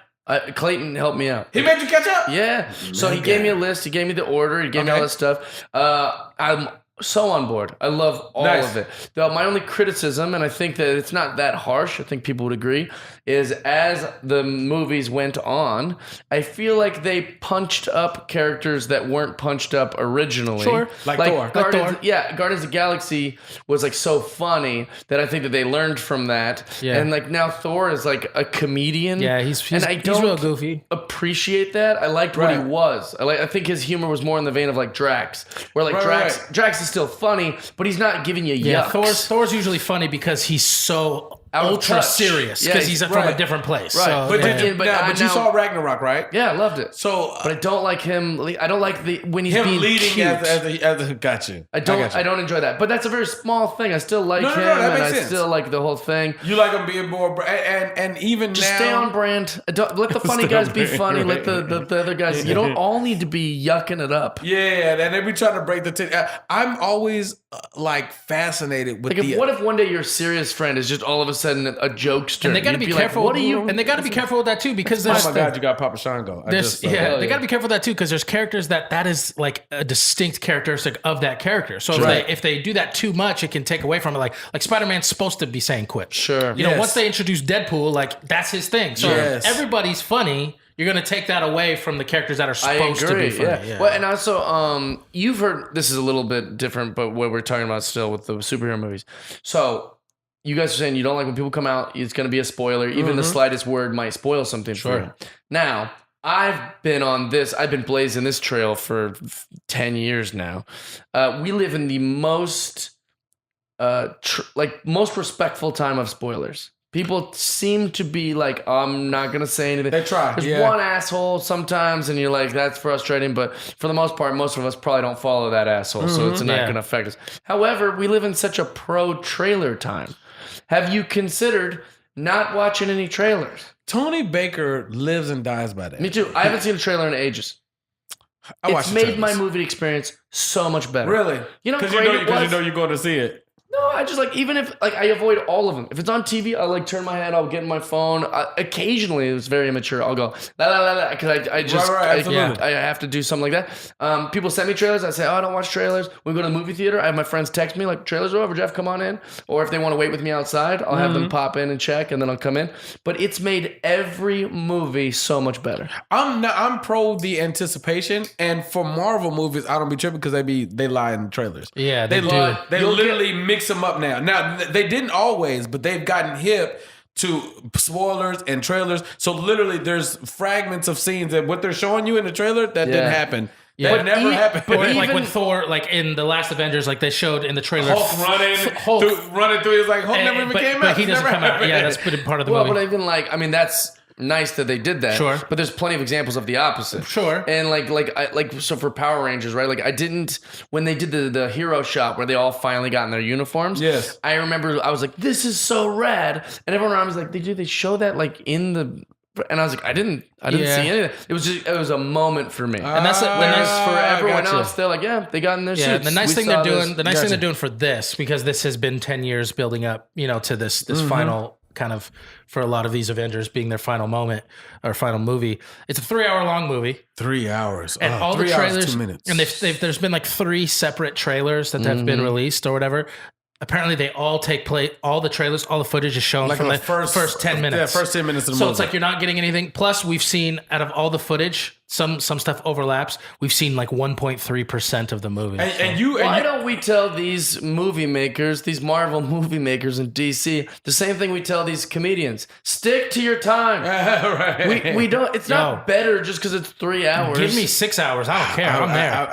Clayton helped me out. He made you catch up. Yeah. So he gave me a list. He gave me the order. He gave me all Okay. this stuff. I'm so on board. I love all Nice. of it. Though my only criticism, and I think that it's not that harsh, I think people would agree, is as the movies went on, I feel like they punched up characters that weren't punched up originally. Sure. Like Thor. Guardians, Thor. Yeah, Guardians of the Galaxy was like so funny that I think that they learned from that. Yeah. And like now Thor is like a comedian. Yeah, he's and I he's don't real goofy. appreciate that. I liked what he Right. was. I think his humor was more in the vein of like Drax, where like Right. Drax is still funny, but he's not giving you Yeah, yucks. Thor's usually funny because he's so Out of ultra touch. serious Yeah, because he's from right. a different place. Right. So, But, yeah. but you now- saw Ragnarok, right? Yeah, I loved it. So But I don't like him. I don't like when he's him being leading cute. as a got you. I don't enjoy that. But that's a very small thing. I still like No, him, that and makes I sense. still like the whole thing. You like him being more, and even Just now, stay on brand. Don't let the funny Stay guys on be brand, funny. right. Let the other guys. You don't all need to be yucking it up. Yeah, and they be trying to break the. I'm always like fascinated with Like, the. what if one day your serious friend is just all of a sudden a jokester? and they got to You'd be like, careful. what are you? And they got to be careful with that too because Oh there's my God, you got Papa Shango. I There's, just saw yeah, that. they got to be careful with that too because there's characters that is like a distinct characteristic of that character. So Right. if they do that too much, it can take away from it. Like Spider-Man's supposed to be saying quips. Sure. You know, Yes. once they introduce Deadpool, like that's his thing. So Yes. everybody's funny. You're going to take that away from the characters that are supposed to be funny. Yeah. Well, and also, you've heard this is a little bit different, but what we're talking about still with the superhero movies. So you guys are saying you don't like when people come out. It's going to be a spoiler. Even the slightest word might spoil something for you. Now, I've been blazing this trail for 10 years now. We live in the most most respectful time of spoilers. People seem to be like, I'm not going to say anything. They try, There's yeah. one asshole sometimes, and you're like, that's frustrating. But for the most part, most of us probably don't follow that asshole, so it's not Yeah. going to affect us. However, we live in such a pro-trailer time. Have you considered not watching any trailers? Tony Baker lives and dies by that. Me too. I haven't seen a trailer in ages. I watched It's the made my trailers. movie experience so much better. Really? You know how Because great it was? you know you're going to see it. No, I just like, even if like I avoid all of them. If it's on TV, I'll like turn my head, I'll get my phone. Occasionally, it's very immature. I'll go la la la la because I just Right, absolutely. I have to do something like that. People send me trailers. I say, oh, I don't watch trailers. When we go to the movie theater, I have my friends text me like, trailers are over, Jeff, come on in. Or if they want to wait with me outside, I'll have them pop in and check, and then I'll come in. But it's made every movie so much better. I'm pro the anticipation, and for Marvel movies, I don't be tripping because they lie in the trailers. Yeah, they they do. They You'll literally mix them up now. Now they didn't always, but they've gotten hip to spoilers and trailers. So literally, there's fragments of scenes that what they're showing you in the trailer that didn't happen. Yeah. That But never happened. Or like even- when Thor, like in the last Avengers, like they showed in the trailer, Hulk Hulk, running through. He's like Hulk and- never even but, came but out. he doesn't Never come out. happened. Yeah, that's been part of the Well, movie. but even like, I mean, that's nice that they did that. Sure. But there's plenty of examples of the opposite. Sure. And so for Power Rangers, right? Like I didn't, when they did the hero shot where they all finally got in their uniforms. Yes. I remember I was like, this is so rad. And everyone around was like, they show that like in the, and I was like, I didn't Yeah. see anything. It was a moment for me. And that's when Whereas there's for everyone gotcha. else, they're like, yeah, they got in their Yeah, suits. the nice We thing saw they're doing, this. the nice thing Gotcha. they're doing for this, because this has been 10 years building up, to this final kind of, for a lot of these Avengers being their final moment or final movie. It's a 3-hour long movie. 3 hours. And all the 3 hours, trailers, 2 minutes. and there's been like 3 separate trailers that have been released or whatever. Apparently, they all take place. All the trailers, all the footage is shown Like from the the first 10 minutes. Yeah, first 10 minutes of the So movie. it's like you're not getting anything. Plus, we've seen out of all the footage, some stuff overlaps. We've seen like 1.3% of the movie. Why don't we tell these movie makers, these Marvel movie makers in DC, the same thing we tell these comedians? Stick to your time. Right. We don't. It's not better just because it's 3 hours. Give me 6 hours. I don't care. I'm there.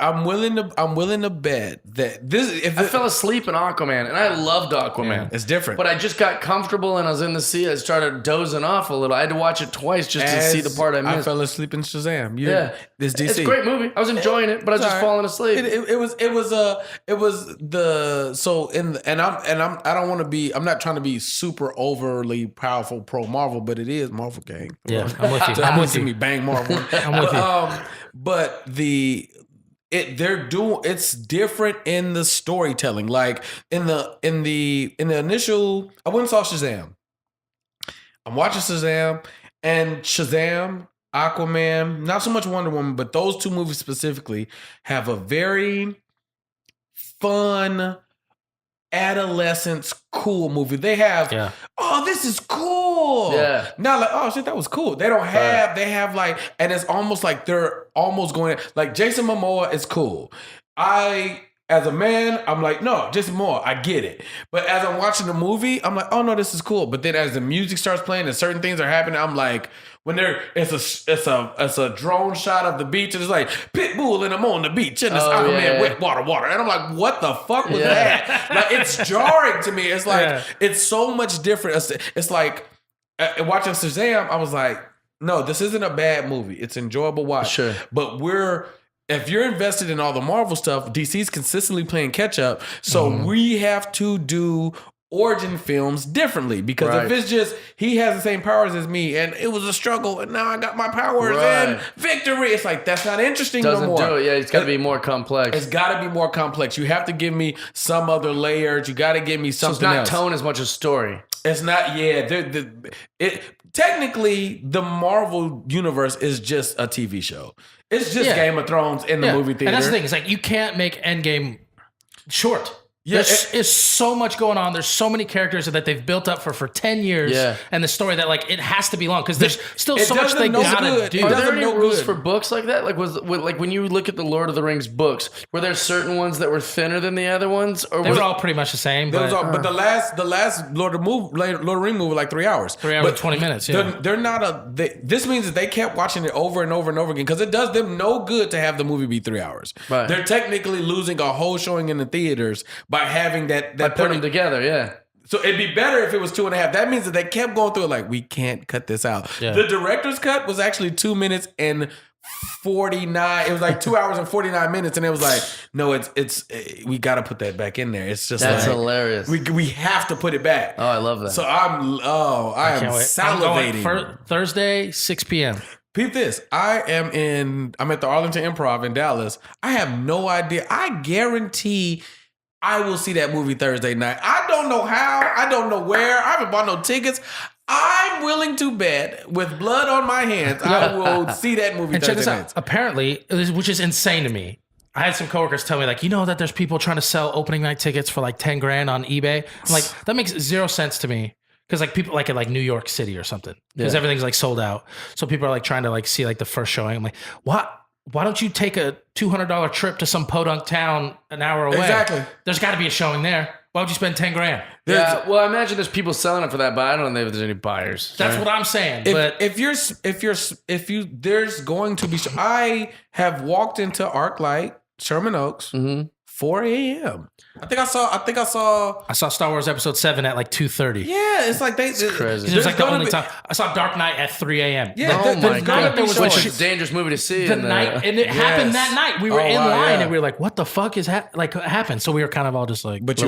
I'm willing to bet that this. I fell asleep in Aquaman, and I loved Aquaman. It's different. But I just got comfortable, and I was in the sea. I started dozing off a little. I had to watch it twice just to see the part I missed. I fell asleep in Shazam. This DC. It's a great movie. I was enjoying it, but I was just falling asleep. It was the so in the, and I don't want to be. I'm not trying to be super overly powerful pro Marvel, but it is Marvel gang. Yeah, I'm with you. I'm with you. Me bang Marvel. I'm with you. But it's different in the storytelling. Like in the initial, I went and saw Shazam. I'm watching Shazam, and Shazam, Aquaman, not so much Wonder Woman, but those two movies specifically have a very fun adolescence cool movie. They have, oh, this is cool. Yeah. Not like, oh shit, that was cool. They don't have, they have like, and it's almost like they're almost going, like Jason Momoa is cool. As a man, I'm like, no, Jason Momoa, I get it. But as I'm watching the movie, I'm like, oh no, this is cool. But then as the music starts playing and certain things are happening, I'm like, when it's a drone shot of the beach and it's like Pitbull and I'm on the beach and it's Aquaman wet water. And I'm like, what the fuck was that? Like, it's jarring to me. It's like, it's so much different. It's like, watching Shazam, I was like, no, this isn't a bad movie. It's enjoyable watch. Sure. But if you're invested in all the Marvel stuff, DC's consistently playing catch up. So we have to do origin films differently, because if it's just he has the same powers as me and it was a struggle and now I got my powers and victory, it's like that's not interesting no more. Do it. Yeah, it's got to be more complex. It's got to be more complex. You have to give me some other layers. You got to give me something else. It's not tone as much as story. It's not. Technically the Marvel universe is just a TV show. It's just Game of Thrones in the movie theater. And that's the thing. It's like you can't make Endgame short. Yeah, there's so much going on. There's so many characters that they've built up for 10 years. Yeah. And the story that like it has to be long because there's still so much they gotta do. Are there any rules for books like that? Like like when you look at the Lord of the Rings books, were there certain ones that were thinner than the other ones, or they were all pretty much the same? But the last Lord of the Ring movie like 3 hours. 3 hours and 20 minutes. Yeah. They're not this means that they kept watching it over and over and over again because it does them no good to have the movie be 3 hours. Right. They're technically losing a whole showing in the theaters by having that. By putting them together, yeah. So it'd be better if it was 2.5. That means that they kept going through it like, we can't cut this out. Yeah. The director's cut was actually 2 minutes and 49. It was like 2 hours and 49 minutes. And it was like, no, it's we got to put that back in there. It's just that's like, hilarious. We have to put it back. Oh, I love that. So I am salivating. For Thursday, 6 p.m. Peep this. I'm at the Arlington Improv in Dallas. I have no idea. I guarantee I will see that movie Thursday night. I don't know how. I don't know where. I haven't bought no tickets. I'm willing to bet with blood on my hands, I will see that movie and Thursday check this nights. out. Apparently, which is insane to me. I had some coworkers tell me like, you know that there's people trying to sell opening night tickets for like 10 grand on eBay. I'm like, that makes zero sense to me. Because like people like in like New York City or something. Because everything's like sold out. So people are like trying to like see like the first showing. I'm like, what? Why don't you take a $200 trip to some podunk town an hour away? Exactly. There's got to be a showing there. Why would you spend 10 grand? Yeah, well, I imagine there's people selling it for that, but I don't know if there's any buyers. That's what I'm saying. There's going to be. I have walked into ArcLight, Sherman Oaks, 4 a.m. I think I saw Star Wars Episode 7 at like 2:30. Yeah, it's like it's crazy. It was like the only time. I saw Dark Knight at 3 a.m. Yeah, oh my god, which is a dangerous movie to see. And it happened that night. We were in line and we were like, "What the fuck is happened?" So we were kind of all just like, but you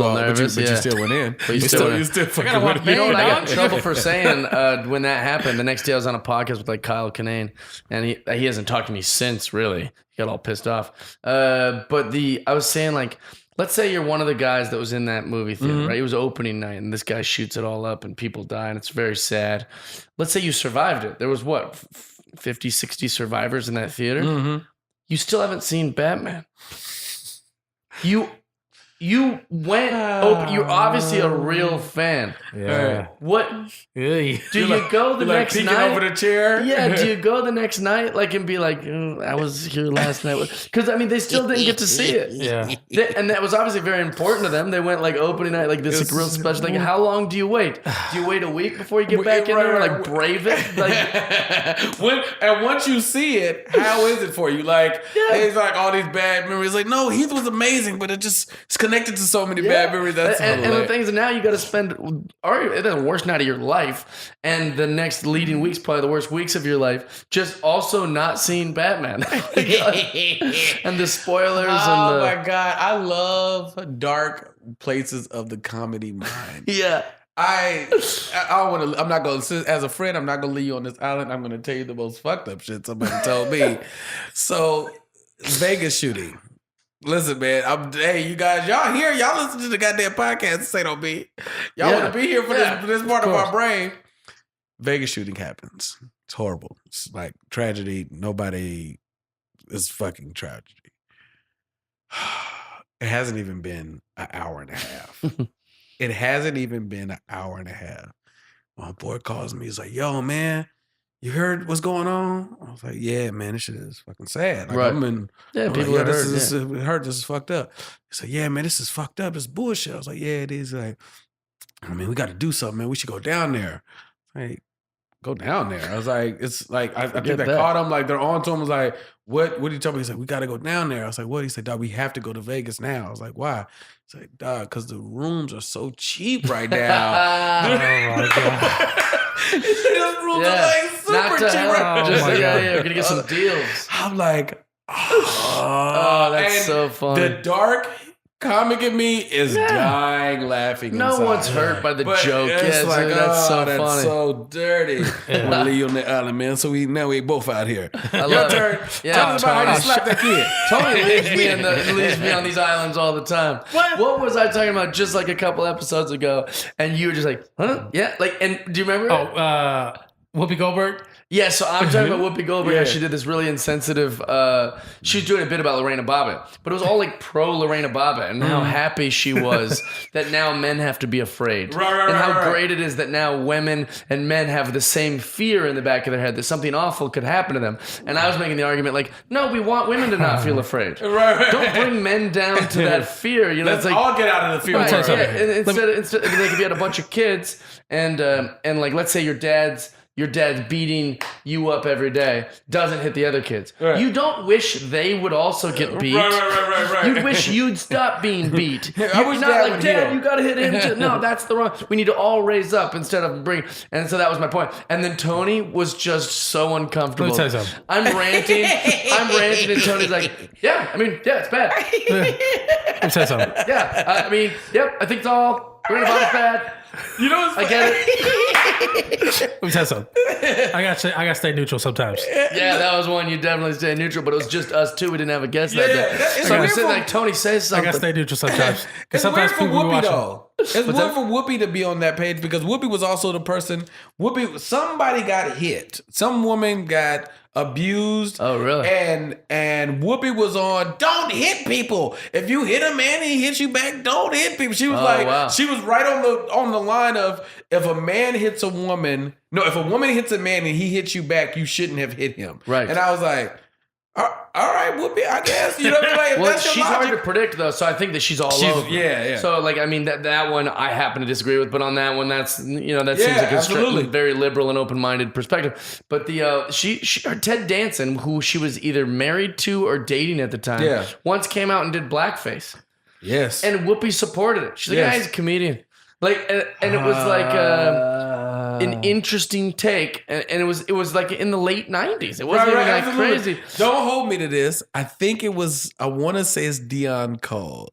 still went in. But you still fucking went in. You know what I got in trouble for saying when that happened? The next day I was on a podcast with like Kyle Kinane, and he hasn't talked to me since. Really, he got all pissed off. But I was saying like, let's say you're one of the guys that was in that movie theater, right? It was opening night and this guy shoots it all up and people die and it's very sad. Let's say you survived it. There was 50, 60 survivors in that theater. You still haven't seen Batman. You went open. You're obviously a real fan. Yeah. What Hey. do you go the next peeking night? over the chair? Yeah, do you go the next night, like, and be like, I was here last night? Because I mean, they still didn't get to see it. Yeah. And that was obviously very important to them. They went like opening night, like this like, real special. Like, how long do you wait? Do you wait a week before you get back in there, like brave it? Like, and once you see it, how is it for you? Like, it's like all these bad memories. Like, no, Heath was amazing, but it's connected to so many bad memories. That's and the thing is, now you got to spend the worst night of your life, and the next leading week's probably the worst weeks of your life. Just also not seeing Batman, and the spoilers. Oh and my god, I love dark places of the comedy mind. yeah. I want to. I'm not going to. As a friend, I'm not going to leave you on this island. I'm going to tell you the most fucked up shit somebody told me. So, Vegas shooting. Listen, man. Hey, you guys, y'all here? Y'all listen to the goddamn podcast. Say don't be. Y'all want to be here for this part of our brain. Vegas shooting happens. It's horrible. It's like tragedy. Nobody is fucking tragedy. It hasn't even been an hour and a half. It hasn't even been an hour and a half. My boy calls me. He's like, yo, man, you heard what's going on? I was like, yeah, man, this shit is fucking sad. Like, Right. I'm People like, are hurt. this is fucked up. He's like, yeah, man, this is fucked up. It's bullshit. I was like, yeah, it is. Like, I mean, we got to do something, man. We should go down there. Like, go down there. I was like, it's like, I think they caught him. Like, they're on to him. I was like, what did you tell me? He's like, we got to go down there. I was like, what? He said, dog, we have to go to Vegas now. I was like, why? He's like, dog, because the rooms are so cheap right now. Oh my god. Those rooms are like super cheap right Just my like, God. we're gonna get some deals. I'm like, Oh, that's and so funny. The dark comic in me is dying laughing. No inside. one's hurt by the But joke. it's Yeah, like, dude, that's so that's funny. so dirty. I'm gonna leave you on the island, man. So we both out here. I Your love turn. it. Yeah, Tell us about how Tony. you slapped that kid. Tony leaves me on these islands all the time. What was I talking about just like a couple episodes ago? And you were just like, huh? Yeah. Like, and do you remember? Whoopi Goldberg. Yeah, so I'm talking about Whoopi Goldberg. Yeah. How she did this really insensitive. She was doing a bit about Lorena Bobbitt, but it was all like pro Lorena Bobbitt and how happy she was that now men have to be afraid, and how great it is that now women and men have the same fear in the back of their head that something awful could happen to them. And I was making the argument like, no, we want women to not feel afraid. Right. Don't bring men down to that fear. You know, Let's it's like all get out of the field. right, tell you yeah. something. And instead, like if you had a bunch of kids and like let's say your dad's beating you up every day, doesn't hit the other kids. Right. You don't wish they would also get beat. Right. You'd wish you'd stop being beat. I wish You're not Dad like, would Dad, heal." you gotta hit him too. No, that's the wrong. We need to all raise up instead of bring. And so that was my point. And then Tony was just so uncomfortable. Let me tell you something. I'm ranting, and Tony's like, yeah, I mean, yeah, it's bad. Let me tell you something. Yeah, I mean, yep, I think it's all. We're gonna bad. You know what's I get it. Let me tell you something. I gotta stay neutral sometimes. Yeah, that was one you definitely stayed neutral, but it was just us two. We didn't have a guest that day. it's So I'm weird sitting for- like Tony says I something. gotta stay neutral sometimes. It's Sometimes weird for people be Whoopi watching. though. It's weird for Whoopi to be on that page because Whoopi was also the person. Somebody got hit. Some woman got abused. Oh, really? And Whoopi was on. Don't hit people. If you hit a man and he hits you back, don't hit people. She was wow. she was right on the line of if a man hits a woman. No, if a woman hits a man and he hits you back, you shouldn't have hit him. Right. And I was like, all right, Whoopi, I guess. You know what I mean? Like, if Well, that's your she's hard to logic. predict though, so I think that she's all over. Yeah. So like, I mean, that one I happen to disagree with, but on that one, that seems like a absolutely. very liberal and open-minded perspective. But her Ted Danson, who she was either married to or dating at the time, once came out and did blackface, Yes. and Whoopi supported it. She's like, Yes. he's a comedian. Like, and it was like an interesting take, and it was like in the late 90s. It wasn't even that absolutely. crazy. Don't hold me to this. I think it was, I want to say it's Dion Cole.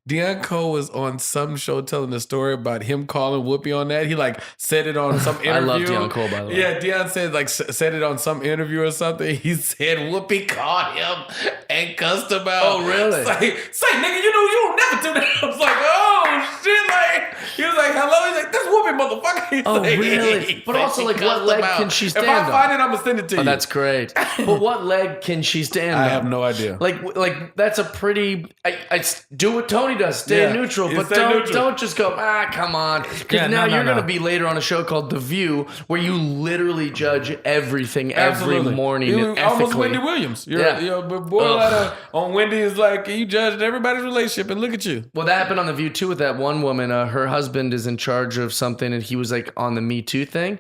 Dion Cole was on some show telling a story about him calling Whoopi on that. He like said it on some interview. I love Dion Cole, by the way. Yeah, Dion said it on some interview or something. He said Whoopi called him and cussed him out. Oh, really? Say, nigga, you know you will never do that. I was like, oh shit, like he was like, hello. He's like, that's Whoopi, motherfucker. He's Oh, like, really? But also, like, what leg can she stand If I on? find it, I'm gonna send it to you. Oh, that's great. But what leg can she stand on? I have no idea. Like that's a pretty. I do what Tony does. Stay Yeah, neutral, you but stay don't neutral. just go. Come on. Because Yeah, now no, you're no. gonna be later on a show called The View, where you literally judge everything Absolutely. every morning. You and almost ethically. Wendy Williams. Yeah. You're borderline on Wendy is like you judged everybody's relationship and look at you. Well, that happened on The View too with that one woman. Her husband is in charge of something, and he was like on the Me Too thing,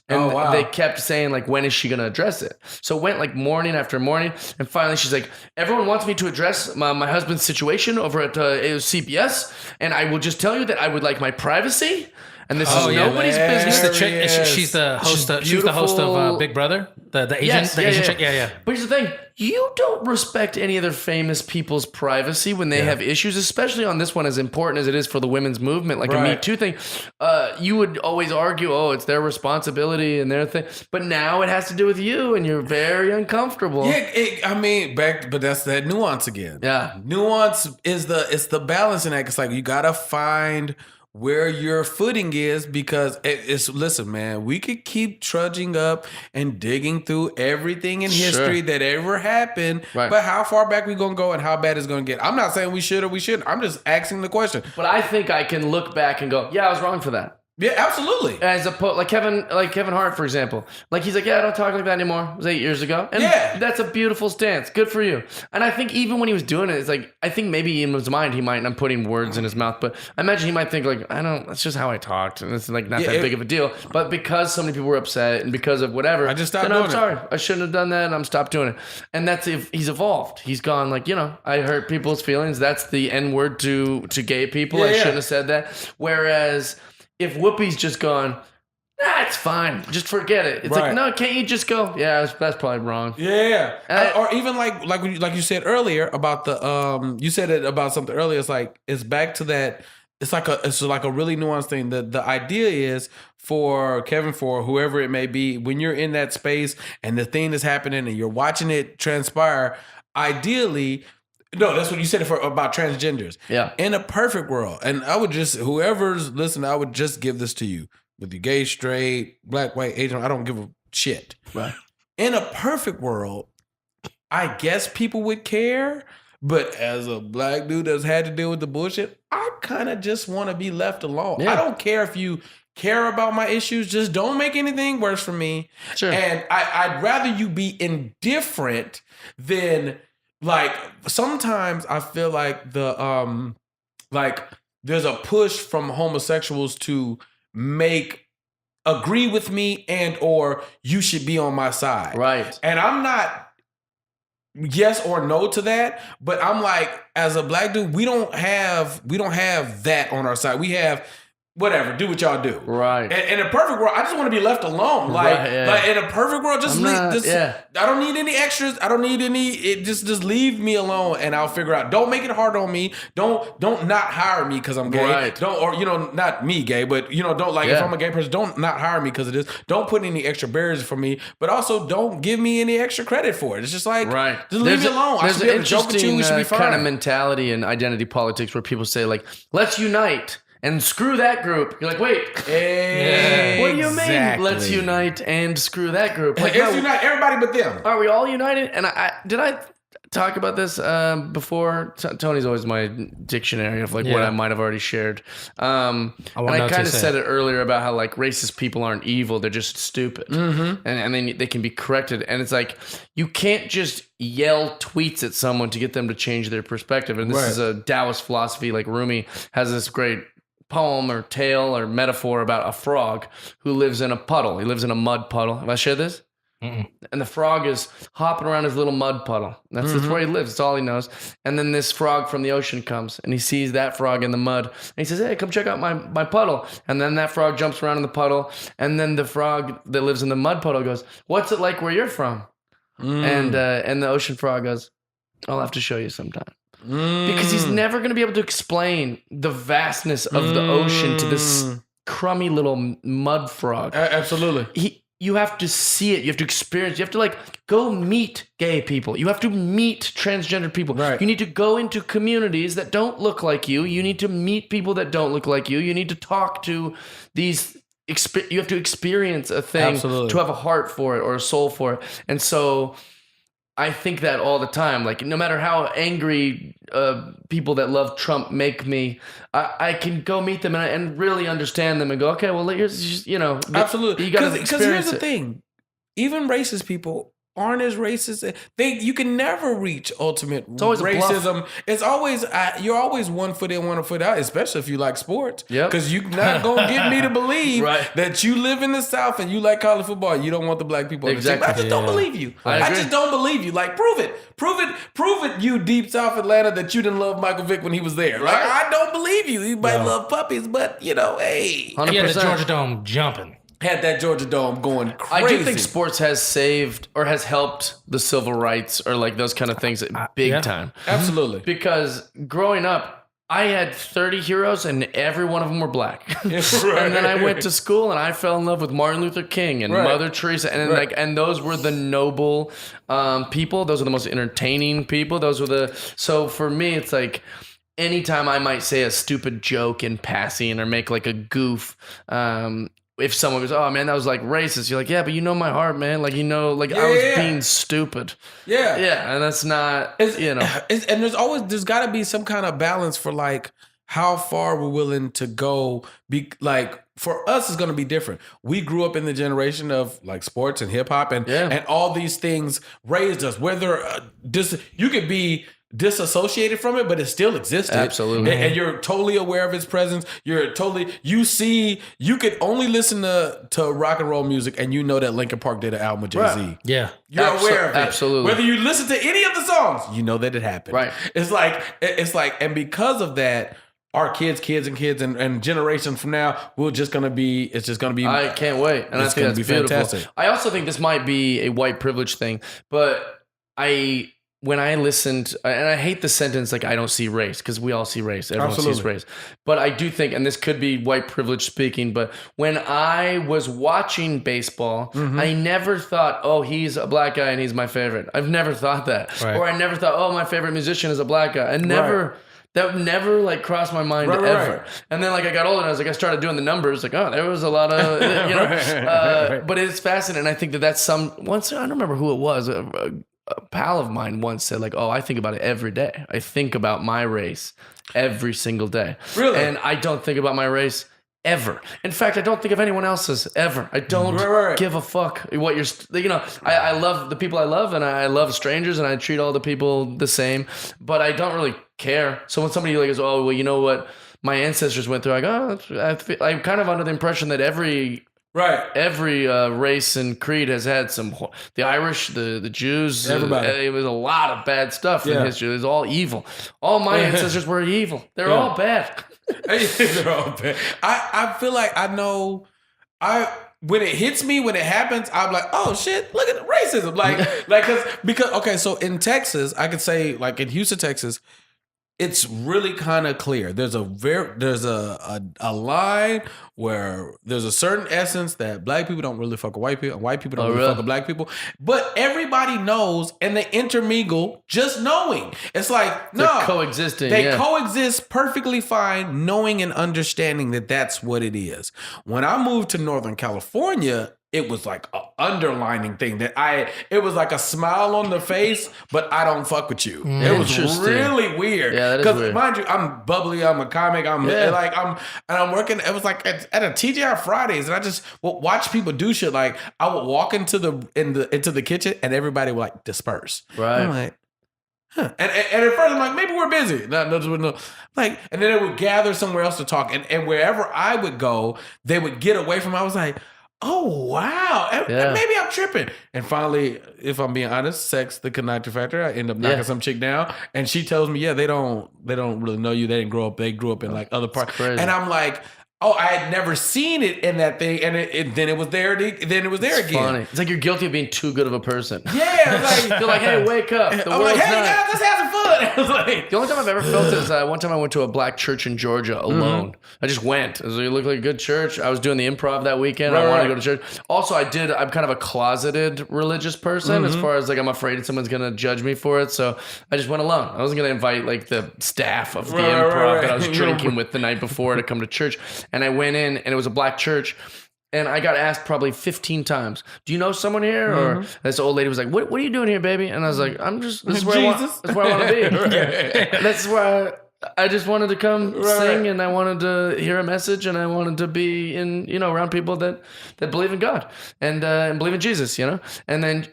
and Oh, wow. they kept saying like, when is she gonna address it? So it went like morning after morning, and finally she's like, everyone wants me to address my husband's situation over at CBS, and I will just tell you that I would like my privacy. And this is nobody's there business. She's the chick. There he is. She's the host. She's She's the host beautiful. of Big Brother. The Asian. Yes, the Asian chick. Yeah. But here's the thing: you don't respect any other famous people's privacy when they have issues, especially on this one, as important as it is for the women's movement, like a Me Right. Too thing. You would always argue, oh, it's their responsibility and their thing, but now it has to do with you, and you're very uncomfortable. Yeah, but that's that nuance again. Yeah. Nuance is it's the balancing act. It's like you gotta find where your footing is because listen, man, we could keep trudging up and digging through everything in history that ever happened, Right. but how far back we gonna go and how bad it's gonna get. I'm not saying we should or we shouldn't. I'm just asking the question. But I think I can look back and go, yeah, I was wrong for that. Yeah, absolutely. As opposed, like Kevin Hart, for example, like he's like, yeah, I don't talk like that anymore. It was 8 years ago, and Yeah. that's a beautiful stance. Good for you. And I think even when he was doing it, it's like I think maybe in his mind he might. And I'm putting words in his mouth, but I imagine he might think like, I don't. That's just how I talked, and it's like not that big of a deal. But because so many people were upset, and because of whatever, I just stopped then I'm doing it. sorry. I shouldn't have done that, and I'm stopped doing it. And that's if he's evolved. He's gone like, I hurt people's feelings. That's the N word to gay people. I Yeah. shouldn't have said that. Whereas if Whoopi's just gone, it's fine. Just forget it. It's like, Right. no, can't you just go? Yeah, that's probably wrong. Yeah, And or even like you said earlier about the you said it about something earlier. It's like it's back to that. It's like a really nuanced thing. The idea is for Kevin, for whoever it may be, when you're in that space and the thing is happening and you're watching it transpire. Ideally, no, that's what you said about transgenders. Yeah. In a perfect world, and I would just whoever's listening, I would just give this to you. Whether you're gay, straight, black, white, Asian, I don't give a shit. Right. In a perfect world, I guess people would care, but as a black dude that's had to deal with the bullshit, I kind of just want to be left alone. Yeah. I don't care if you care about my issues, just don't make anything worse for me. Sure. And I'd rather you be indifferent than like sometimes I feel like there's a push from homosexuals to agree with me and or you should be on my side. Right. And I'm not yes or no to that, but I'm like, as a black dude, we don't have that on our side. We have whatever, do what y'all do. Right. In a perfect world, I just want to be left alone. Like, Right, yeah. like in a perfect world, just I'm leave. not- yeah. I don't need any extras. I don't need any. Just leave me alone, and I'll figure out. Don't make it hard on me. Don't not hire me because I'm gay. Right. Don't or not me gay, but don't like if I'm a gay person, don't not hire me because of this. Don't put any extra barriers for me, but also don't give me any extra credit for it. It's just like Right. just leave me alone. I There's should be an able to joke with you. interesting We should be fine. kind of mentality in identity politics where people say like, let's unite. And screw that group. You're like, wait, what do you mean? Let's unite and screw that group. Like, Let's no, unite everybody but them. are we all united? And did I talk about this before? Tony's always my dictionary of like what Yeah. I might have already shared. And won't I know kind to of say. said it earlier about how like racist people aren't evil; they're just stupid, and they can be corrected. And it's like you can't just yell tweets at someone to get them to change their perspective. And this Right. is a Taoist philosophy. Like Rumi has this great poem or tale or metaphor about a frog who lives in a puddle. He lives in a mud puddle. Have I shared this? And the frog is hopping around his little mud puddle. That's where he lives. That's all he knows. And then this frog from the ocean comes and he sees that frog in the mud. And he says, hey, come check out my puddle. And then that frog jumps around in the puddle. And then the frog that lives in the mud puddle goes, what's it like where you're from? And the ocean frog goes, I'll have to show you sometime. Because he's never going to be able to explain the vastness of the ocean to this crummy little mud frog. Absolutely. You have to see it. You have to experience. You have to like go meet gay people. You have to meet transgender people. Right. You need to go into communities that don't look like you. You need to meet people that don't look like you. You need to talk to these you have to experience a thing Absolutely. to have a heart for it or a soul for it. And so I think that all the time. Like, no matter how angry people that love Trump make me, I can go meet them and really understand them and go, okay, well, here's, you know, Absolutely. you got to Because experience here's the it. thing. Even racist people aren't as racist. You can never reach ultimate always a bluff. racism. It's always you're always 1 foot in, 1 foot out, especially if you like sports. Yep. Because you're not gonna get me to believe Right. that you live in the South and you like college football. And you don't want the black people. Exactly. I just don't believe you. I I agree. just don't believe you. Like, prove it. You deep South Atlanta that you didn't love Michael Vick when he was there. Like, Right. I don't believe you. You might love puppies, but you know, hey, 100%. He had the Georgia Dome jumping. had that Georgia Dome going crazy. I do think sports has saved or has helped the civil rights or like those kind of things big yeah. time. Absolutely. Because growing up, I had 30 heroes and every one of them were black. Right. And then I went to school and I fell in love with Martin Luther King and Right. Mother Teresa. And Right. and those were the noble people. Those were the most entertaining people. So for me, it's like, anytime I might say a stupid joke in passing or make like a goof, if someone goes, oh man, that was like racist, you're like, yeah, but you know my heart, man. Like, you know, like I was Yeah. being stupid. Yeah. Yeah. And that's not, you know. And there's got to be some kind of balance for like how far we're willing to go. Like for us, it's going to be different. We grew up in the generation of like sports and hip hop and all these things raised us. Whether you could be disassociated from it, but it still existed. Absolutely. And you're totally aware of its presence. You could only listen to rock and roll music and you know that Linkin Park did an album with Jay-Z. Right. Yeah. You're aware of it. Absolutely. Whether you listen to any of the songs, you know that it happened. Right. It's like, and because of that, our kids, and generations from now, it's just gonna be. I can't wait. And I It's think gonna that's be beautiful. fantastic. I also think this might be a white privilege thing, but when I listened, and I hate the sentence like I don't see race, because we all see race. Everyone sees Absolutely. race. But I do think, and this could be white privilege speaking, but when I was watching baseball, Mm-hmm. I never thought, oh, he's a black guy and he's my favorite. I've never thought that. Right. Or I never thought, oh, my favorite musician is a black guy. That never like crossed my mind Right, ever. right. And then like I got older and I started doing the numbers, like, oh, there was a lot of, you know, Right. but it's fascinating. And I think that's I don't remember who it was. A pal of mine once said like, oh, I think about it every day. I think about my race every single day. Really? And I don't think about my race ever. In fact, I don't think of anyone else's ever. I don't Right. give a fuck what I love the people I love and I love strangers and I treat all the people the same, but I don't really care. So when somebody like goes, oh, well, you know what my ancestors went through, I go, oh, I'm kind of under the impression that every race and creed has had the Irish, the Jews, Everybody. It was a lot of bad stuff in Yeah. history. It was all evil. All my ancestors were evil. They're all bad. They're all bad. I feel like I know. When it hits me, when it happens, I'm like, oh shit, look at the racism. Because okay, so in Texas, I could say like in Houston, Texas, it's really kind of clear. There's a line where there's a certain essence that black people don't really fuck with white people, and white people don't really fuck with black people. But everybody knows, and they intermingle just knowing. It's like They're no, coexisting. They yeah. coexist perfectly fine, knowing and understanding that that's what it is. When I moved to Northern California, it was like an underlining thing it was like a smile on the face, but I don't fuck with you. It was Interesting. really weird. Yeah, that is Because weird. mind you, I'm bubbly, I'm a comic, I'm working. It was like at a TGI Fridays, and I just would watch people do shit. Like I would walk into the kitchen, and everybody would like disperse. Right. I'm like, huh. And at first I'm like, maybe we're busy. No. Like, and then they would gather somewhere else to talk. And wherever I would go, they would get away from. I was like, oh wow. And maybe I'm tripping. And finally, if I'm being honest, sex, the connector factor, I end up knocking some chick down. And she tells me, yeah, they don't really know you. They didn't grow up. They grew up in like other parts. crazy. And I'm like, oh, I had never seen it in that thing, and then it was there. Then it was there again. Funny. It's like you're guilty of being too good of a person. Yeah, like You're like, hey, wake up. The I'm world's like, hey not. guys, let's have some fun. I was like, The only time I've ever felt it is one time I went to a black church in Georgia alone. I just went. It was like, it looked like a good church. I was doing the improv that weekend. I wanted to go to church. Also, I'm kind of a closeted religious person as far as like I'm afraid someone's going to judge me for it. So I just went alone. I wasn't going to invite like the staff of the improv that I was drinking with the night before to come to church. And I went in and it was a black church. And I got asked probably 15 times, do you know someone here? Or this old lady was like, what are you doing here, baby? And I was like, this is where I want to be. That's where I just wanted to come sing, and I wanted to hear a message, and I wanted to be in, around people that believe in God and believe in Jesus, And then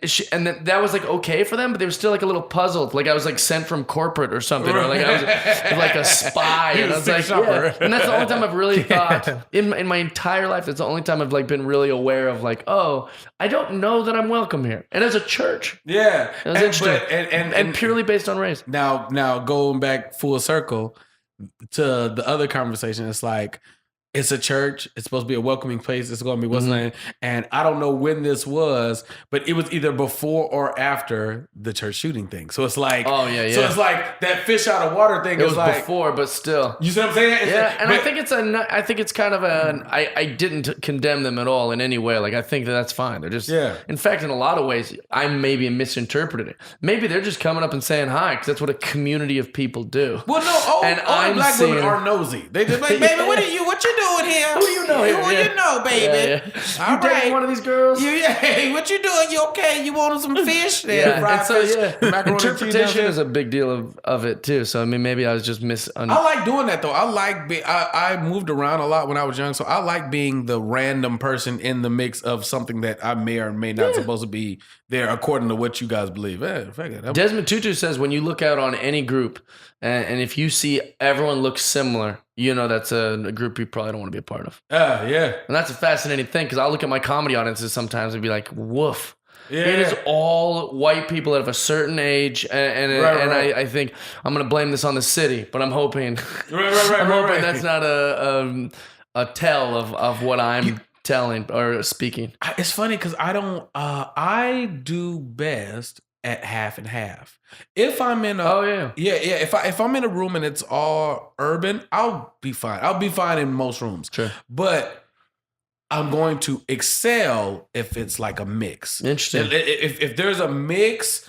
that was like okay for them, but they were still like a little puzzled, like I was like sent from corporate or something, or like I was like a spy. And I was like, and that's the only time I've really thought in my entire life. That's the only time I've like been really aware of like, oh, I don't know that I'm welcome here. And as a church, it was interesting, and purely based on race. Now going back full circle to the other conversation, it's like it's a church. It's supposed to be a welcoming place. It's going to be what's name. And I don't know when this was, but it was either before or after the church shooting thing. So it's like, oh yeah. So it's like that fish out of water thing. It was like before, but still. You see what I'm saying? I think it's kind of I didn't condemn them at all in any way. Like I think that's fine. They're just In fact, in a lot of ways, I maybe misinterpreted it. Maybe they're just coming up and saying hi because that's what a community of people do. Well, no, black women are nosy. They just like, baby, what you doing here? Who you know here? Who you know, baby? All right. Dating one of these girls? Hey, what you doing? You okay? You want some fish? And so, macaroni interpretation is a big deal of it too. So I mean, maybe I was just I like doing that though. I moved around a lot when I was young, so I like being the random person in the mix of something that I may or may not supposed to be there according to what you guys believe. Desmond Tutu says when you look out on any group and if you see everyone looks similar, that's a group you probably don't want to be a part of. Yeah. And that's a fascinating thing because I'll look at my comedy audiences sometimes and be like, woof. Yeah. It is all white people of a certain age, I think I'm going to blame this on the city, but I'm hoping that's not a tell of what I'm telling or speaking. It's funny because I do best at half and half. If I'm in if I'm in a room and it's all urban, I'll be fine. I'll be fine in most rooms. Sure. But I'm going to excel if it's like a mix. Interesting. If there's a mix,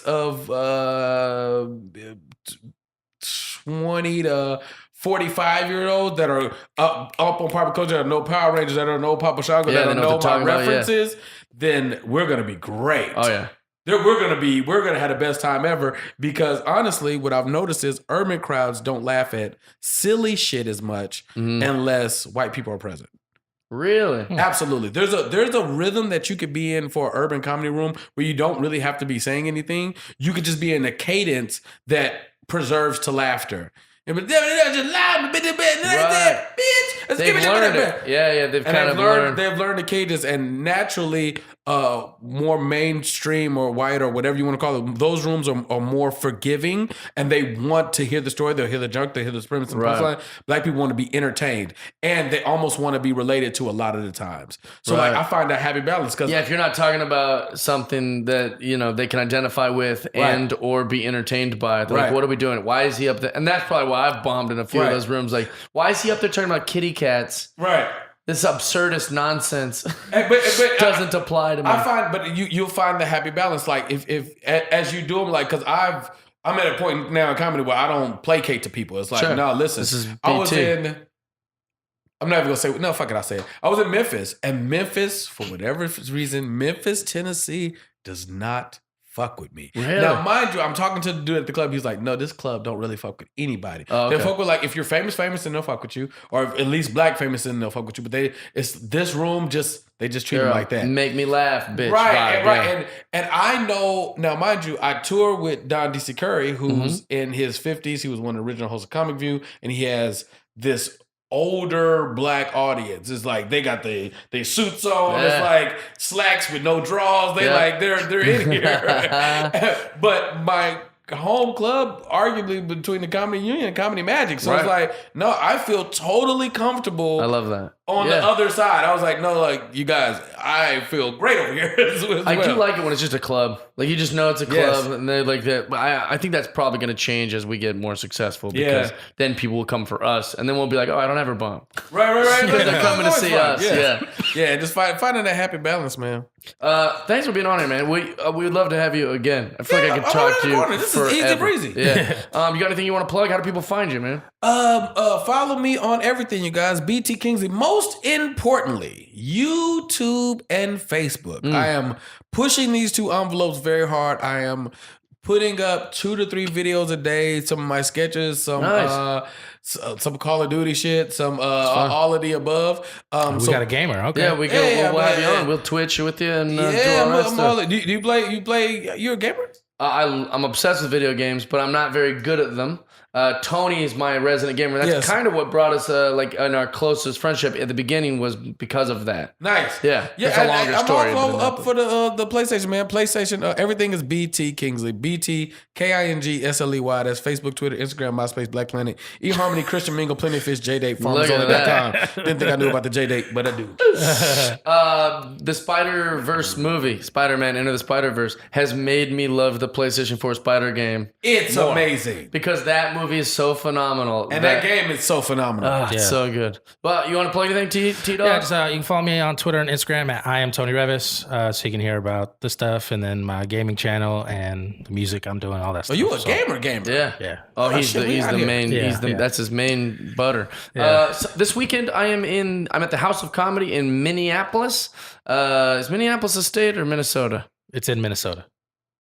of 20 to 45-year-olds that are up on pop culture, that know Power Rangers, that know Papa Shango, that know my references, then we're gonna be great. Oh yeah. We're gonna have the best time ever because honestly, what I've noticed is urban crowds don't laugh at silly shit as much unless white people are present. Really? Absolutely. There's a rhythm that you could be in for an urban comedy room where you don't really have to be saying anything. You could just be in a cadence that preserves to laughter. But just loud, bitch. They've learned it. Yeah, they've kind of learned. They've learned the cadence, and naturally, more mainstream or white or whatever you want to call it, those rooms are more forgiving, and they want to hear the story. They'll hear the junk. They hear the premise and punchline. Black people want to be entertained, and they almost want to be related to a lot of the times. So, like, I find that happy balance because if you're not talking about something that they can identify with and or be entertained by, they're like, what are we doing? Why is he up there? And that's probably why I've bombed in a few of those rooms. Like, why is he up there talking about kitty cats? Right. This absurdist nonsense doesn't apply to me. But you'll find the happy balance. Like if as you do them, like because I'm at a point now in comedy where I don't placate to people. It's like no, listen. This is I was in. I'm not even gonna say no. Fuck it, I'll say it. I was in Memphis, and Memphis, for whatever reason, Memphis, Tennessee, does not fuck with me. Really? Now, mind you, I'm talking to the dude at the club. He's like, no, this club don't really fuck with anybody. Oh, okay. They fuck with, like, if you're famous, then they'll fuck with you. Or at least black famous, then they'll fuck with you. But it's this room, they just treat me like that. Make me laugh, bitch. Right. And I know, now mind you, I tour with Don DC Curry, who's in his 50s. He was one of the original hosts of Comic View. And he has this older black audience. It's like they got they suits on. It's like slacks with no drawers. They're in here. But my home club, arguably between the Comedy Union and Comedy Magic. So it's like, no, I feel totally comfortable. I love that. On the other side, I was like, no, like, you guys, I feel great over here as well. I do like it when it's just a club. Like, you just know it's a club, and they're like that. But I think that's probably going to change as we get more successful because then people will come for us, and then we'll be like, oh, I don't ever bump. Right. Because they're coming to see us. Yeah, just finding that happy balance, man. Thanks for being on here, man. We would love to have you again. I feel like I could talk to you. This forever. is easy breezy. Yeah. You got anything you want to plug? How do people find you, man? Follow me on everything, you guys. BT Kingsley. most importantly, YouTube and Facebook. I am pushing these two envelopes very hard. I am putting up 2 to 3 videos a day. Some of my sketches, some Call of Duty shit, some all of the above. We got a gamer. Okay. Yeah, we'll have you on. We'll Twitch with you and do all that stuff. Do you play? You're a gamer? I'm obsessed with video games, but I'm not very good at them. Tony is my resident gamer. That's kind of what brought us like in our closest friendship at the beginning was because of that. Nice. Yeah. It's a longer story. I'm also up for the PlayStation, man. PlayStation, everything is BT Kingsley. BT KINGSLEY. That's Facebook, Twitter, Instagram, MySpace, Black Planet, eHarmony, Christian Mingle, Plenty of Fish, JDate, FarmersOnly.com. Didn't think I knew about the JDate, but I do. The Spider-Verse movie, Spider-Man Into the Spider-Verse, has made me love the PlayStation 4 Spider game. It's amazing. Because that movie is so phenomenal. And that game is so phenomenal. It's so good. Well, you want to plug anything, T-Dog? Yeah, just, you can follow me on Twitter and Instagram at I am Tony Reavis, so you can hear about the stuff and then my gaming channel and the music I'm doing, all that stuff. You a gamer? Yeah. Oh, he's the main. That's his main butter. So this weekend I'm at the House of Comedy in Minneapolis. Is Minneapolis a state or Minnesota? It's in Minnesota.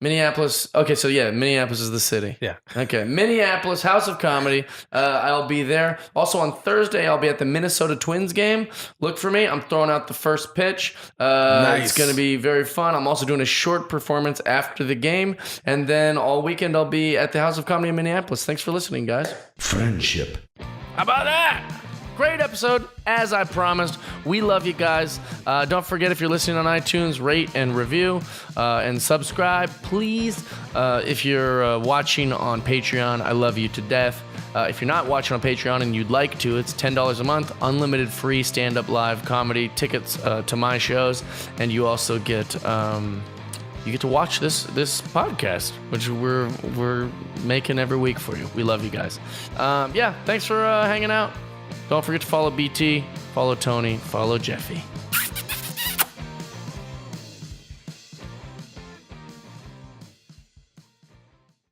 Minneapolis. Okay, so Minneapolis is the city. Yeah. Okay, Minneapolis House of Comedy. I'll be there. Also on Thursday, I'll be at the Minnesota Twins game. Look for me. I'm throwing out the first pitch. Nice. It's going to be very fun. I'm also doing a short performance after the game, and then all weekend I'll be at the House of Comedy in Minneapolis. Thanks for listening, guys. Friendship. How about that? Great episode, as I promised. We love you guys. Don't forget, if you're listening on iTunes, rate and review and subscribe, please. If you're watching on Patreon, I love you to death. If you're not watching on Patreon and you'd like to, it's $10 a month, unlimited free stand-up live comedy tickets to my shows, and you also get to watch this podcast, which we're making every week for you. We love you guys. Thanks for hanging out. Don't forget to follow BT, follow Tony, follow Jeffy.